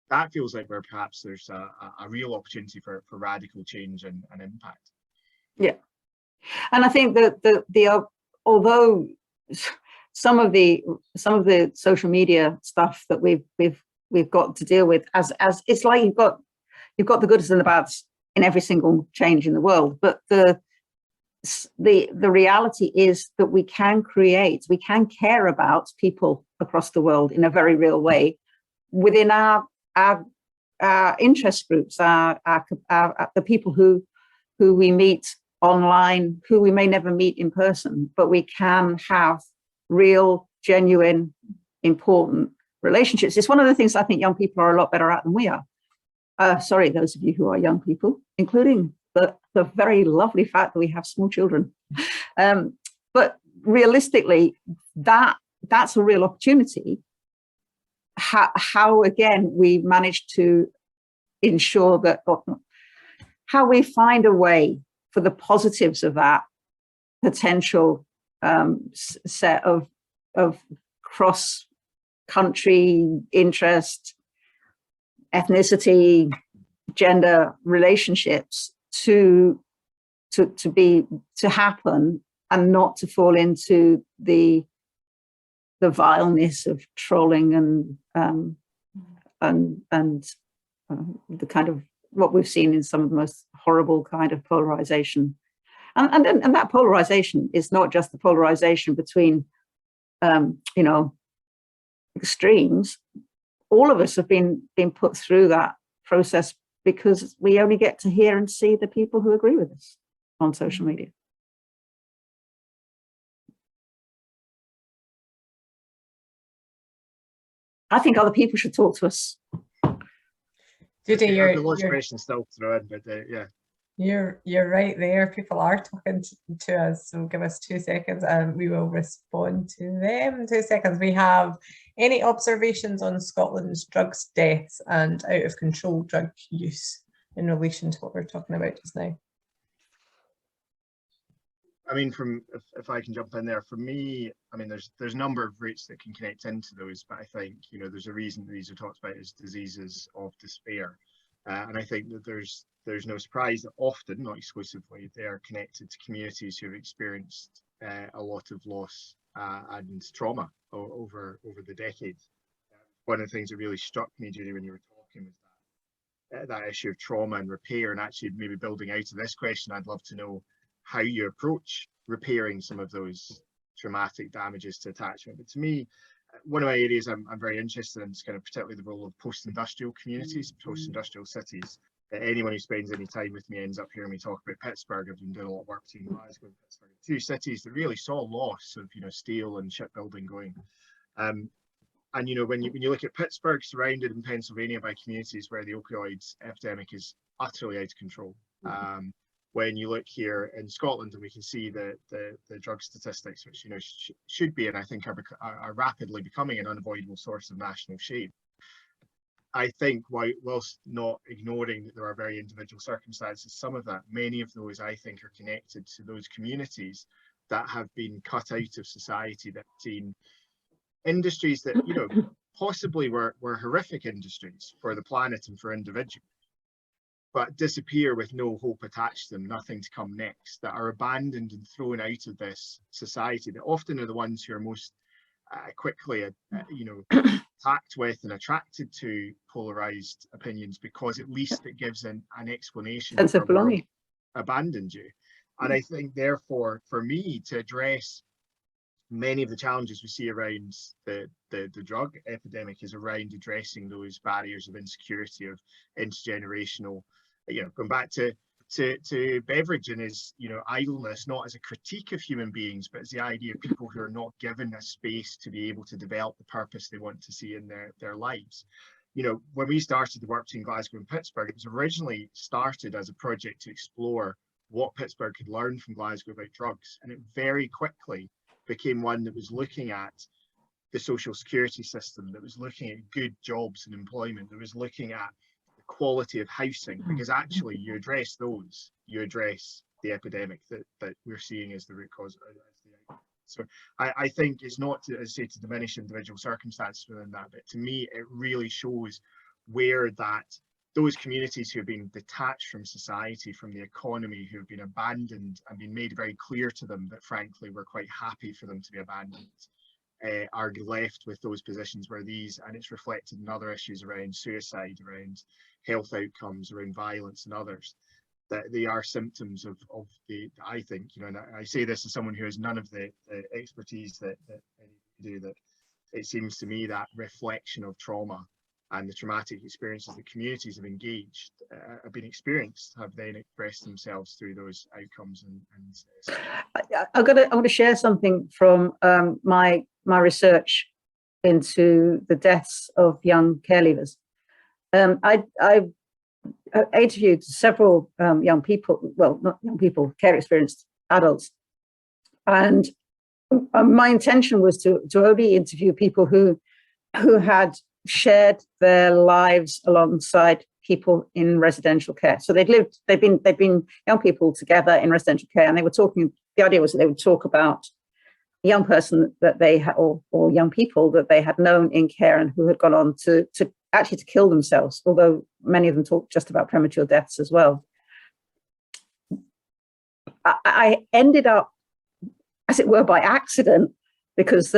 That feels like where perhaps there's a real opportunity for radical change and impact. Yeah. And I think that although some of the social media stuff that we've got to deal with, as it's like you've got the goods and the bads in every single change in the world, but the reality is that we can care about people across the world in a very real way within our interest groups, the people who we meet online, who we may never meet in person, but we can have real, genuine, important relationships. It's one of the things I think young people are a lot better at than we are. Sorry, those of you who are young people, including the very lovely fact that we have small children. But realistically, that's a real opportunity. How again, we manage to ensure that, how we find a way for the positives of that potential set of cross-country interest, ethnicity, gender relationships to to happen, and not to fall into the vileness of trolling and the kind of what we've seen in some of the most horrible kind of polarization. And that polarization is not just the polarization between, extremes. All of us have been put through that process because we only get to hear and see the people who agree with us on social media. I think other people should talk to us. Judy, you're lots of questions still throw in, but yeah. You're right there. People are talking to us, so give us 2 seconds and we will respond to them. 2 seconds. We have any observations on Scotland's drugs deaths and out of control drug use in relation to what we're talking about just now? I mean, if I can jump in there, for me, I mean, there's a number of routes that can connect into those, but I think, there's a reason these are talked about as diseases of despair. And I think that there's no surprise that often, not exclusively, they are connected to communities who have experienced a lot of loss and trauma over the decades. One of the things that really struck me, Judy, when you were talking was that issue of trauma and repair, and actually maybe building out of this question, I'd love to know how you approach repairing some of those traumatic damages to attachment. But to me, one of my areas I'm very interested in is kind of particularly the role of post-industrial communities, post-industrial cities. Anyone who spends any time with me ends up hearing me talk about Pittsburgh. I've been doing a lot of work between Glasgow and Pittsburgh, two cities that really saw loss of steel and shipbuilding going. And when you look at Pittsburgh, surrounded in Pennsylvania by communities where the opioids epidemic is utterly out of control. When you look here in Scotland, and we can see the drug statistics, which should be, and I think are rapidly becoming, an unavoidable source of national shame. I think, whilst not ignoring that there are very individual circumstances, some of that, many of those, I think, are connected to those communities that have been cut out of society, that have seen industries that possibly were horrific industries for the planet and for individuals, but disappear with no hope attached to them, nothing to come next, that are abandoned and thrown out of this society, that often are the ones who are most quickly, attacked with and attracted to polarized opinions, because at least it gives an explanation sense of belonging. Abandoned you. And I think, therefore, for me to address many of the challenges we see around the drug epidemic is around addressing those barriers of insecurity, of intergenerational, going back to Beveridge and his idleness, not as a critique of human beings, but as the idea of people who are not given a space to be able to develop the purpose they want to see in their lives. When we started the work between Glasgow and Pittsburgh, it was originally started as a project to explore what Pittsburgh could learn from Glasgow about drugs, and it very quickly became one that was looking at the social security system, that was looking at good jobs and employment, that was looking at the quality of housing, because actually you address those, you address the epidemic that we're seeing as the root cause. So I think it's not to, as I say, to diminish individual circumstances within that, but to me it really shows where those communities who have been detached from society, from the economy, who have been abandoned and been made very clear to them that frankly we're quite happy for them to be abandoned, are left with those positions where and it's reflected in other issues around suicide, around health outcomes, around violence and others, that they are symptoms of I think, and I say this as someone who has none of the expertise that do, that it seems to me that reflection of trauma and the traumatic experiences that communities have engaged, have been experienced, have then expressed themselves through those outcomes. I want to share something from my research into the deaths of young care leavers. I interviewed several young people, well, not young people, care experienced adults, and my intention was to only interview people who had shared their lives alongside people in residential care. So they've been young people together in residential care, and they were talking. The idea was that they would talk about a young person that they had, or young people that they had known in care and who had gone on to actually to kill themselves. Although many of them talked just about premature deaths as well. I ended up, as it were, by accident, because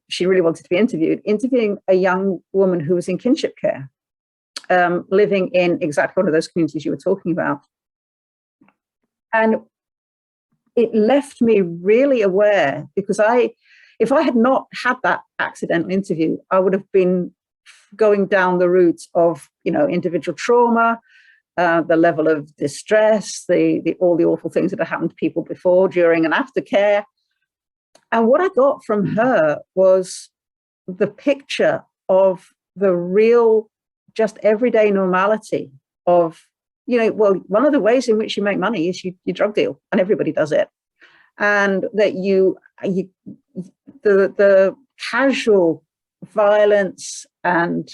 she really wanted to be interviewing a young woman who was in kinship care, living in exactly one of those communities you were talking about. And it left me really aware, because if I had not had that accidental interview, I would have been going down the route of, individual trauma, the level of distress, all the awful things that have happened to people before, during, and after care. And what I got from her was the picture of the real, just everyday normality of, one of the ways in which you make money is you drug deal, and everybody does it. And that the casual violence and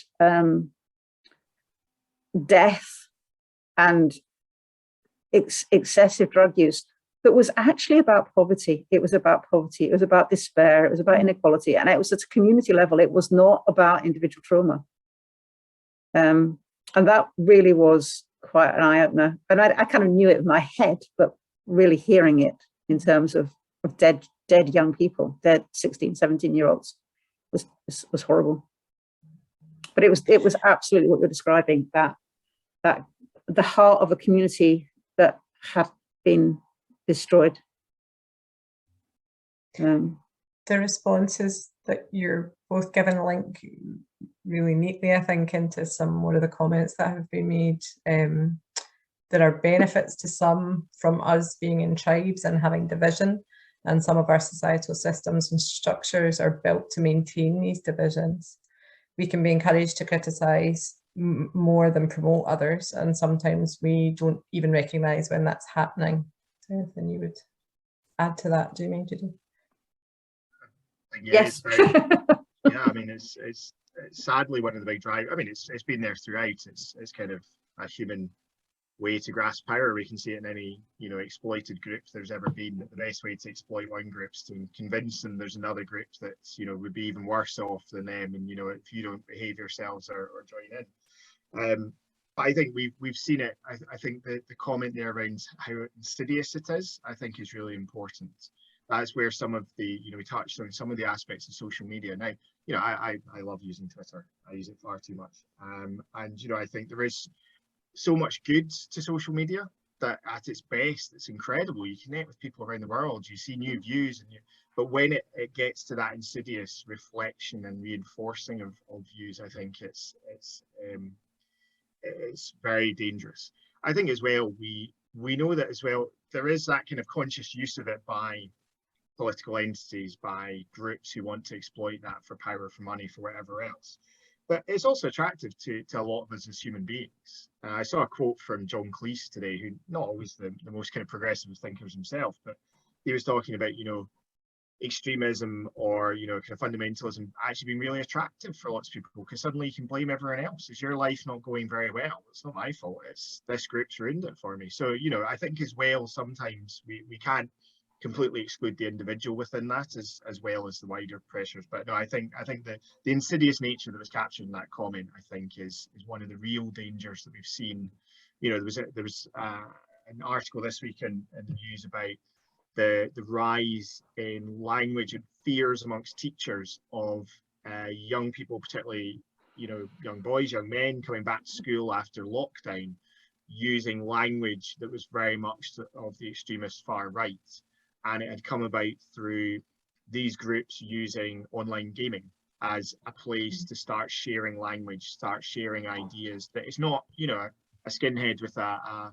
death and excessive drug use that was actually about poverty. It was about poverty. It was about despair. It was about inequality. And it was at a community level. It was not about individual trauma. And that really was quite an eye-opener. And I kind of knew it in my head, but really hearing it in terms of dead young people, dead 16, 17-year-olds was horrible. But it was absolutely what you're describing, that the heart of a community that had been destroyed. The responses that you're both given link really neatly, I think, into one of the comments that have been made. There are benefits to some from us being in tribes and having division, and some of our societal systems and structures are built to maintain these divisions. We can be encouraged to criticise more than promote others, and sometimes we don't even recognise when that's happening. Is there anything you would add to that, Judy? Yes. Yeah, I mean, it's sadly one of the big drivers. I mean, it's been there throughout. It's kind of a human way to grasp power. We can see it in any exploited group there's ever been, that the best way to exploit one group is to convince them there's another group that would be even worse off than them, and if you don't behave yourselves or join in. I think we've seen it. I think the comment there around how insidious it is, I think, is really important. That's where some of the we touched on some of the aspects of social media. Now, I love using Twitter. I use it far too much, and I think there is so much good to social media that at its best, it's incredible. You connect with people around the world, you see new views, but when it gets to that insidious reflection and reinforcing of views, I think it's very dangerous. I think as well, we know that as well, there is that kind of conscious use of it by political entities, by groups who want to exploit that for power, for money, for whatever else. But it's also attractive to a lot of us as human beings. I saw a quote from John Cleese today, who not always the most kind of progressive thinkers himself, but he was talking about, extremism or, kind of fundamentalism actually being really attractive for lots of people, because suddenly you can blame everyone else. Is your life not going very well? It's not my fault. It's this group's ruined it for me. So, I think as well, sometimes we can't completely exclude the individual within that as well as the wider pressures. But no, I think the insidious nature that was captured in that comment, I think, is one of the real dangers that we've seen. There was an article this week in the news about the rise in language and fears amongst teachers of young people, particularly young boys, young men coming back to school after lockdown, using language that was very much of the extremist far right. And it had come about through these groups using online gaming as a place to start sharing language, start sharing ideas. That it's not, a skinhead with a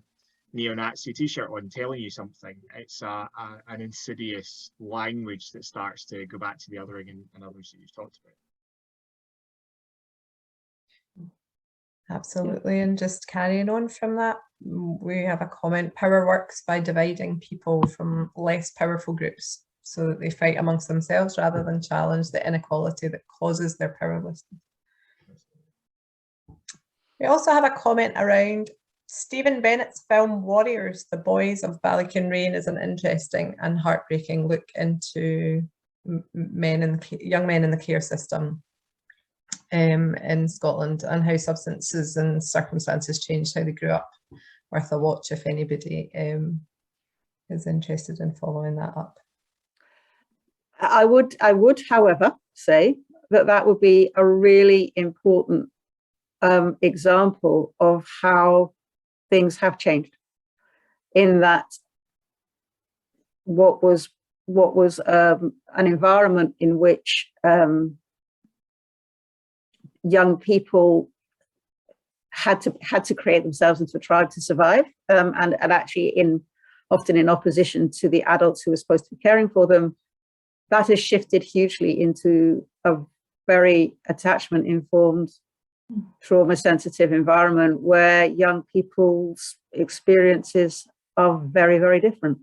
neo-Nazi t-shirt on telling you something. It's an insidious language that starts to go back to the othering and others that you've talked about. Absolutely. And just carrying on from that, we have a comment: power works by dividing people from less powerful groups so that they fight amongst themselves rather than challenge the inequality that causes their powerlessness. We also have a comment around Stephen Bennett's film Warriors, The Boys of Ballykinrain is an interesting and heartbreaking look into young men in the care system in Scotland, and how substances and circumstances changed how they grew up. Worth a watch if anybody is interested in following that up. I would, however, say that would be a really important example of how things have changed, in that what was an environment in which young people had to create themselves into a tribe to survive, and actually often in opposition to the adults who were supposed to be caring for them. That has shifted hugely into a very attachment-informed, trauma-sensitive environment where young people's experiences are very, very different.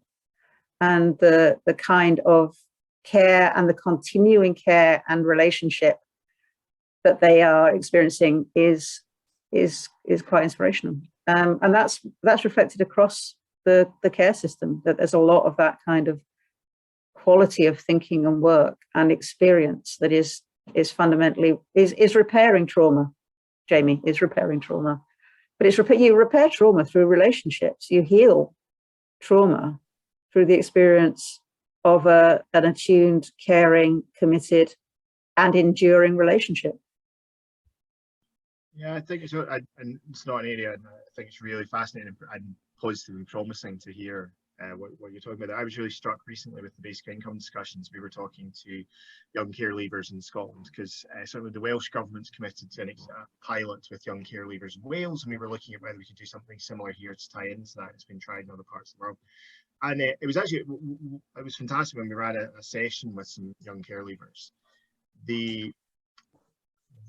And the kind of care and the continuing care and relationship that they are experiencing is quite inspirational. And that's reflected across the care system, that there's a lot of that kind of quality of thinking and work and experience that is fundamentally repairing trauma. Jamie, is repairing trauma, but you repair trauma through relationships. You heal trauma through the experience of an attuned, caring, committed, and enduring relationship. Yeah, I think it's not an area, and I think it's really fascinating and positively promising to hear what you're talking about. I was really struck recently with the basic income discussions. We were talking to young care leavers in Scotland, because certainly the Welsh government's committed to a pilot with young care leavers in Wales, and we were looking at whether we could do something similar here to tie into that. It's been tried in other parts of the world. And it was fantastic when we ran a session with some young care leavers. The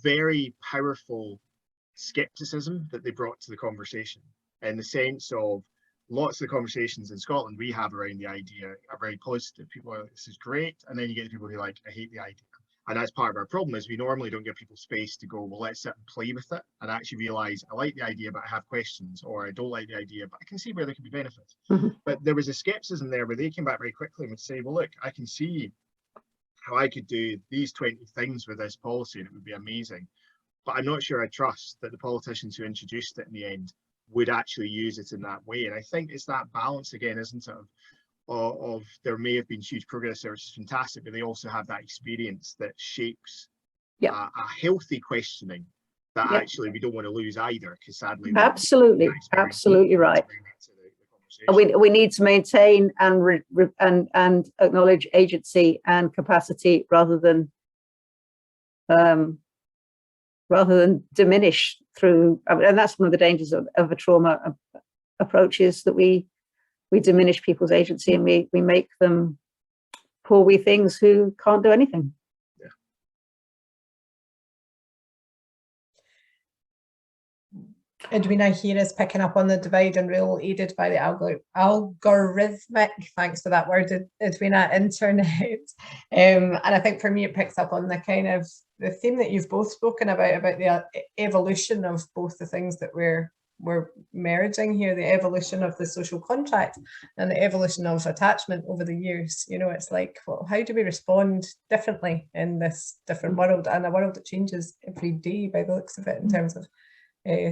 very powerful skepticism that they brought to the conversation, in the sense of lots of the conversations in Scotland we have around the idea are very positive. People are like, this is great. And then you get the people who are like, I hate the idea. And that's part of our problem, is we normally don't give people space to go, well, let's sit and play with it and actually realize I like the idea, but I have questions, or I don't like the idea, but I can see where there could be benefits. But there was a skepticism there where they came back very quickly and would say, well, look, I can see how I could do these 20 things with this policy and it would be amazing. But I'm not sure I trust that the politicians who introduced it in the end would actually use it in that way. And I think it's that balance again, isn't it, of there may have been huge progress there, which is fantastic, but they also have that experience that shapes a healthy questioning that actually we don't want to lose either, because sadly absolutely right. We need to maintain and acknowledge agency and capacity rather than diminish through, and that's one of the dangers of a trauma approach, is that we diminish people's agency and we make them poor wee things who can't do anything. Edwina here is picking up on the divide and rule aided by the algorithmic, thanks for that word, Edwina, internet. And I think for me it picks up on the kind of the theme that you've both spoken about the evolution of both the things that we're merging here, the evolution of the social contract and the evolution of attachment over the years. You know, it's like, well, how do we respond differently in this different world, and a world that changes every day by the looks of it in terms of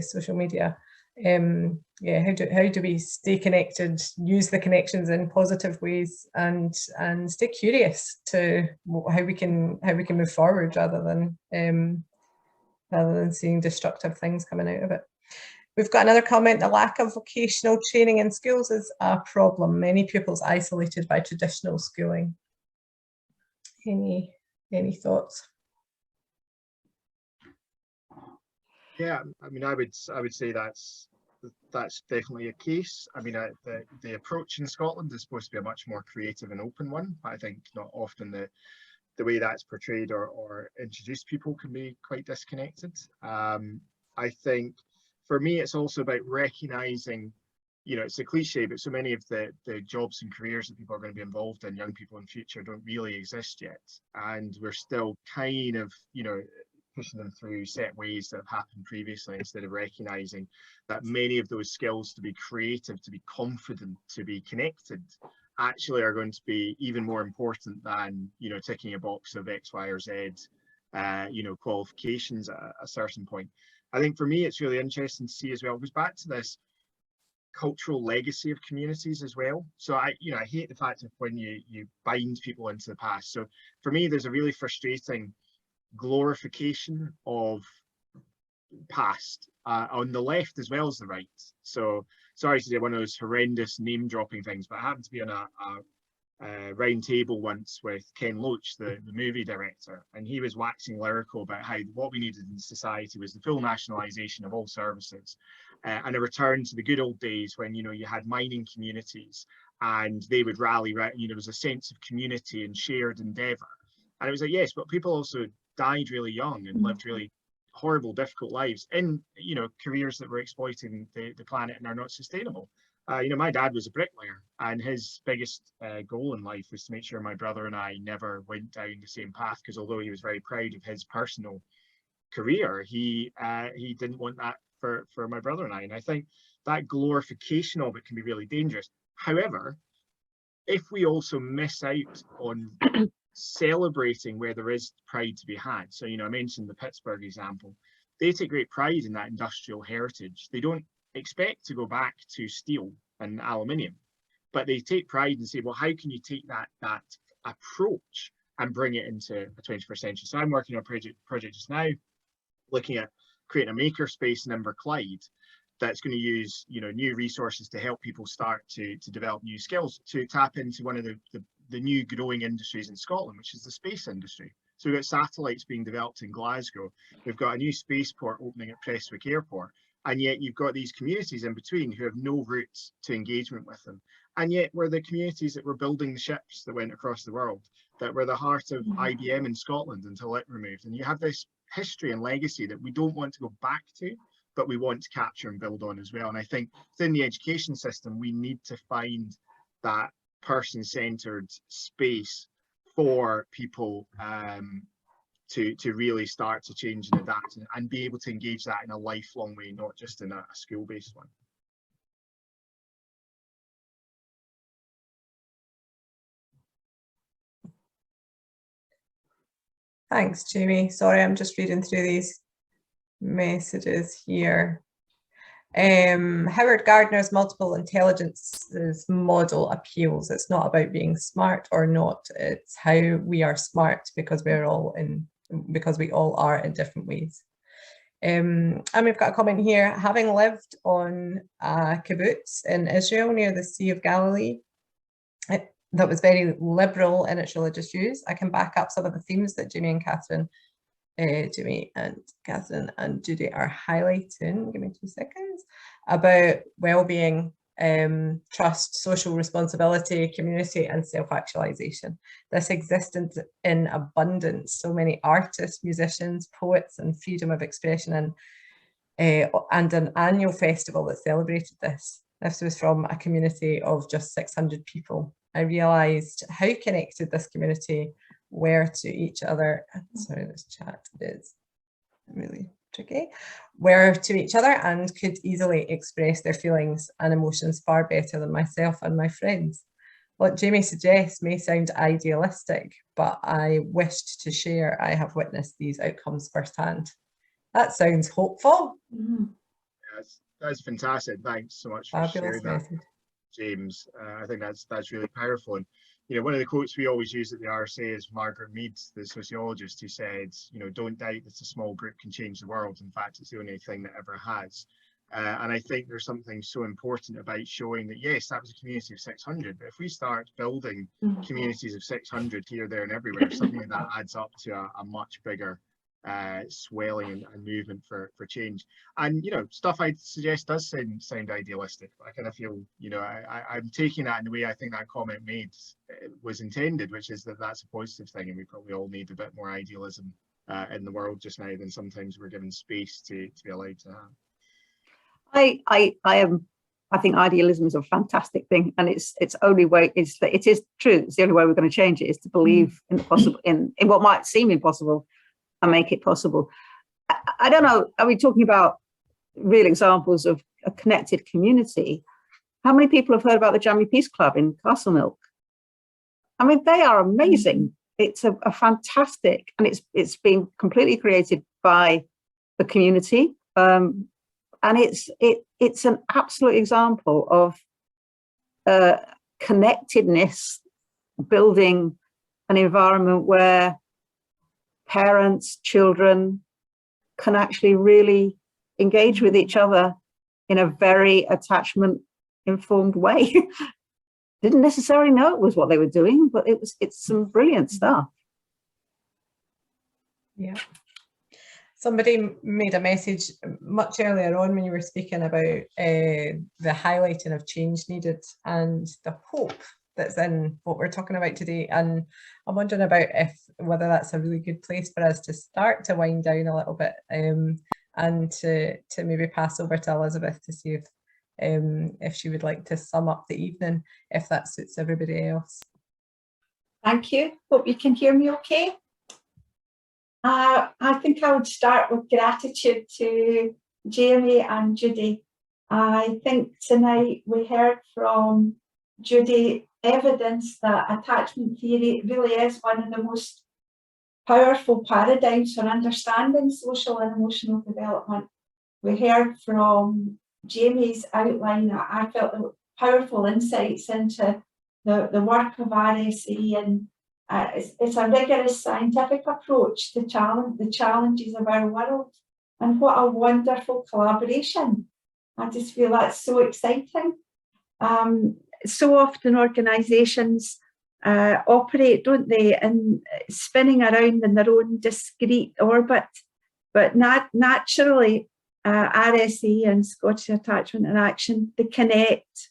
social media. How do we stay connected, use the connections in positive ways, and stay curious to how we can move forward rather than seeing destructive things coming out of it. We've got another comment: the lack of vocational training in schools is a problem. Many pupils isolated by traditional schooling. Any thoughts? Yeah, I mean, I would say that's definitely a case. I mean, the approach in Scotland is supposed to be a much more creative and open one, but I think not often the way that's portrayed or introduced people can be quite disconnected. I think for me, it's also about recognizing, you know, it's a cliche, but so many of the jobs and careers that people are going to be involved in, young people in future, don't really exist yet. And we're still kind of, you know, pushing them through set ways that have happened previously, instead of recognizing that many of those skills, to be creative, to be confident, to be connected, actually are going to be even more important than, you know, ticking a box of X, Y, or Z, you know, qualifications at a certain point. I think for me, it's really interesting to see as well, it goes back to this, cultural legacy of communities as well. So I hate the fact of when you bind people into the past. So for me, there's a really frustrating glorification of past on the left as well as the right. So sorry to say one of those horrendous name dropping things, but I happened to be on a round table once with Ken Loach, the movie director, and he was waxing lyrical about how what we needed in society was the full nationalisation of all services and a return to the good old days when you had mining communities and they would rally around. There was a sense of community and shared endeavour, and it was like, yes, but people also died really young and lived really horrible, difficult lives in careers that were exploiting the planet and are not sustainable. My dad was a bricklayer, and his biggest goal in life was to make sure my brother and I never went down the same path, because although he was very proud of his personal career, he didn't want that for my brother and I. And I think that glorification of it can be really dangerous. However, if we also miss out on celebrating where there is pride to be had, so I mentioned the Pittsburgh example, they take great pride in that industrial heritage. They don't expect to go back to steel and aluminium, but they take pride and say, well, how can you take that approach and bring it into the 21st century? So I'm working on a project just now looking at creating a maker space in Inverclyde that's going to use new resources to help people start to develop new skills to tap into one of the new growing industries in Scotland, which is the space industry. So we've got satellites being developed in Glasgow. We've got a new spaceport opening at Prestwick Airport. And yet you've got these communities in between who have no roots to engagement with them. And yet we're the communities that were building the ships that went across the world, that were the heart of IBM in Scotland until it removed. And you have this history and legacy that we don't want to go back to, but we want to capture and build on as well. And I think within the education system, we need to find that person-centered space for people to really start to change and adapt and be able to engage that in a lifelong way, not just in a school-based one. Thanks, Jamie. Sorry, I'm just reading through these messages here. Howard Gardner's multiple intelligences model appeals. It's not about being smart or not. It's how we are smart because we all are in different ways. And we've got a comment here. Having lived on a kibbutz in Israel near the Sea of Galilee, that was very liberal in its religious views, I can back up some of the themes that Jamie and Catherine and Judy are highlighting. Give me 2 seconds. About well-being, trust, social responsibility, community, and self-actualization. This existed in abundance. So many artists, musicians, poets, and freedom of expression, and an annual festival that celebrated this. This was from a community of just 600 people. I realised how connected this community were to each other. Sorry, this chat is really tricky. Were to each other and could easily express their feelings and emotions far better than myself and my friends. What Jamie suggests may sound idealistic, but I wished to share I have witnessed these outcomes firsthand. That sounds hopeful. That's fantastic. Thanks so much for sharing that, James. I think that's really powerful. And one of the quotes we always use at the RSA is Margaret Mead, the sociologist, who said, don't doubt that a small group can change the world. In fact, it's the only thing that ever has. And I think there's something so important about showing that, yes, that was a community of 600, but if we start building communities of 600 here, there, and everywhere, suddenly that adds up to a much bigger swelling and movement for change. And stuff I suggest does sound idealistic, but I kind of feel I'm taking that in the way I think that comment made was intended, which is that that's a positive thing, and we probably all need a bit more idealism in the world just now than sometimes we're given space to be allowed to have. I think idealism is a fantastic thing, and it's only way it is true. It's the only way we're going to change it is to believe in the possible, in what might seem impossible, and make it possible. I don't know, are we talking about real examples of a connected community? How many people have heard about the Jammy Peace Club in Castlemilk? I mean, they are amazing. It's a fantastic, and it's been completely created by the community. and it's an absolute example of connectedness, building an environment where parents, children can actually really engage with each other in a very attachment informed way. Didn't necessarily know it was what they were doing, but it's some brilliant stuff. Yeah. Somebody made a message much earlier on when you were speaking about the highlighting of change needed and the hope that's in what we're talking about today. And I'm wondering about whether that's a really good place for us to start to wind down a little bit, and to maybe pass over to Elizabeth to see if she would like to sum up the evening, if that suits everybody else. Thank you. Hope you can hear me okay. I think I would start with gratitude to Jamie and Judy. I think tonight we heard from Judy evidence that attachment theory really is one of the most powerful paradigms for understanding social and emotional development. We heard from Jamie's outline, I felt powerful insights into the work of RSA, and it's a rigorous scientific approach to the challenges of our world. And what a wonderful collaboration. I just feel that's so exciting. So often organisations operate, don't they, in spinning around in their own discrete orbit, but naturally RSA and Scottish Attachment and Action, they connect,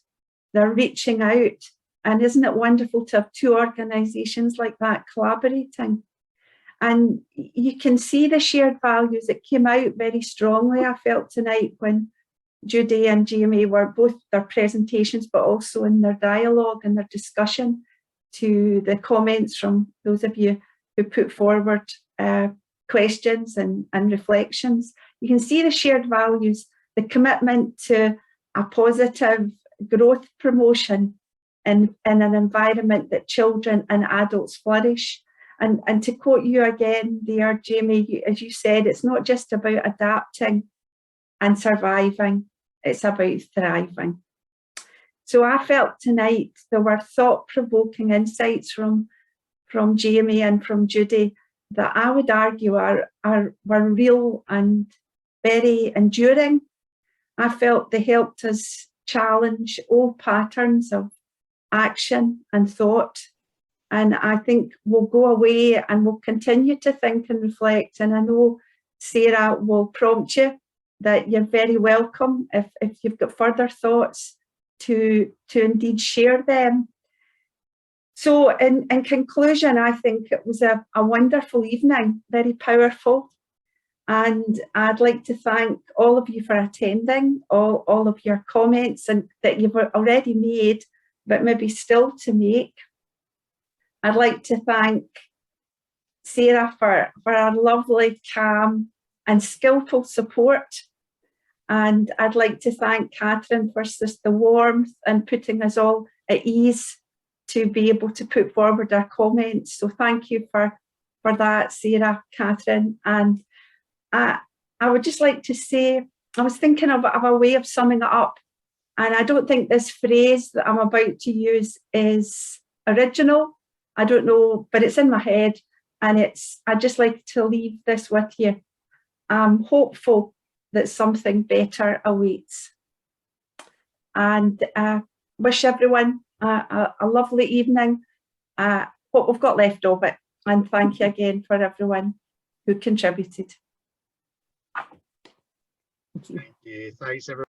they're reaching out. And isn't it wonderful to have two organisations like that collaborating? And you can see the shared values that came out very strongly, I felt tonight, when Judy and Jamie were both their presentations, but also in their dialogue and their discussion to the comments from those of you who put forward questions and reflections. You can see the shared values, the commitment to a positive growth promotion in an environment that children and adults flourish. And to quote you again there, Jamie, as you said, it's not just about adapting and surviving, it's about thriving. So I felt tonight there were thought-provoking insights from Jamie and from Judy that I would argue were real and very enduring. I felt they helped us challenge old patterns of action and thought. And I think we'll go away and we'll continue to think and reflect. And I know Sarah will prompt you that you're very welcome if you've got further thoughts to indeed share them. So in conclusion, I think it was a wonderful evening, very powerful. And I'd like to thank all of you for attending, all of your comments and that you've already made, but maybe still to make. I'd like to thank Sarah for our lovely, calm and skillful support. And I'd like to thank Catherine for just the warmth and putting us all at ease to be able to put forward our comments. So thank you for that, Sarah, Catherine. And I would just like to say, I was thinking of a way of summing it up. And I don't think this phrase that I'm about to use is original. I don't know, but it's in my head. And I'd just like to leave this with you. I'm hopeful that something better awaits. And wish everyone a lovely evening, what we've got left of it. And thank you again for everyone who contributed. Thank you. Thanks, everyone.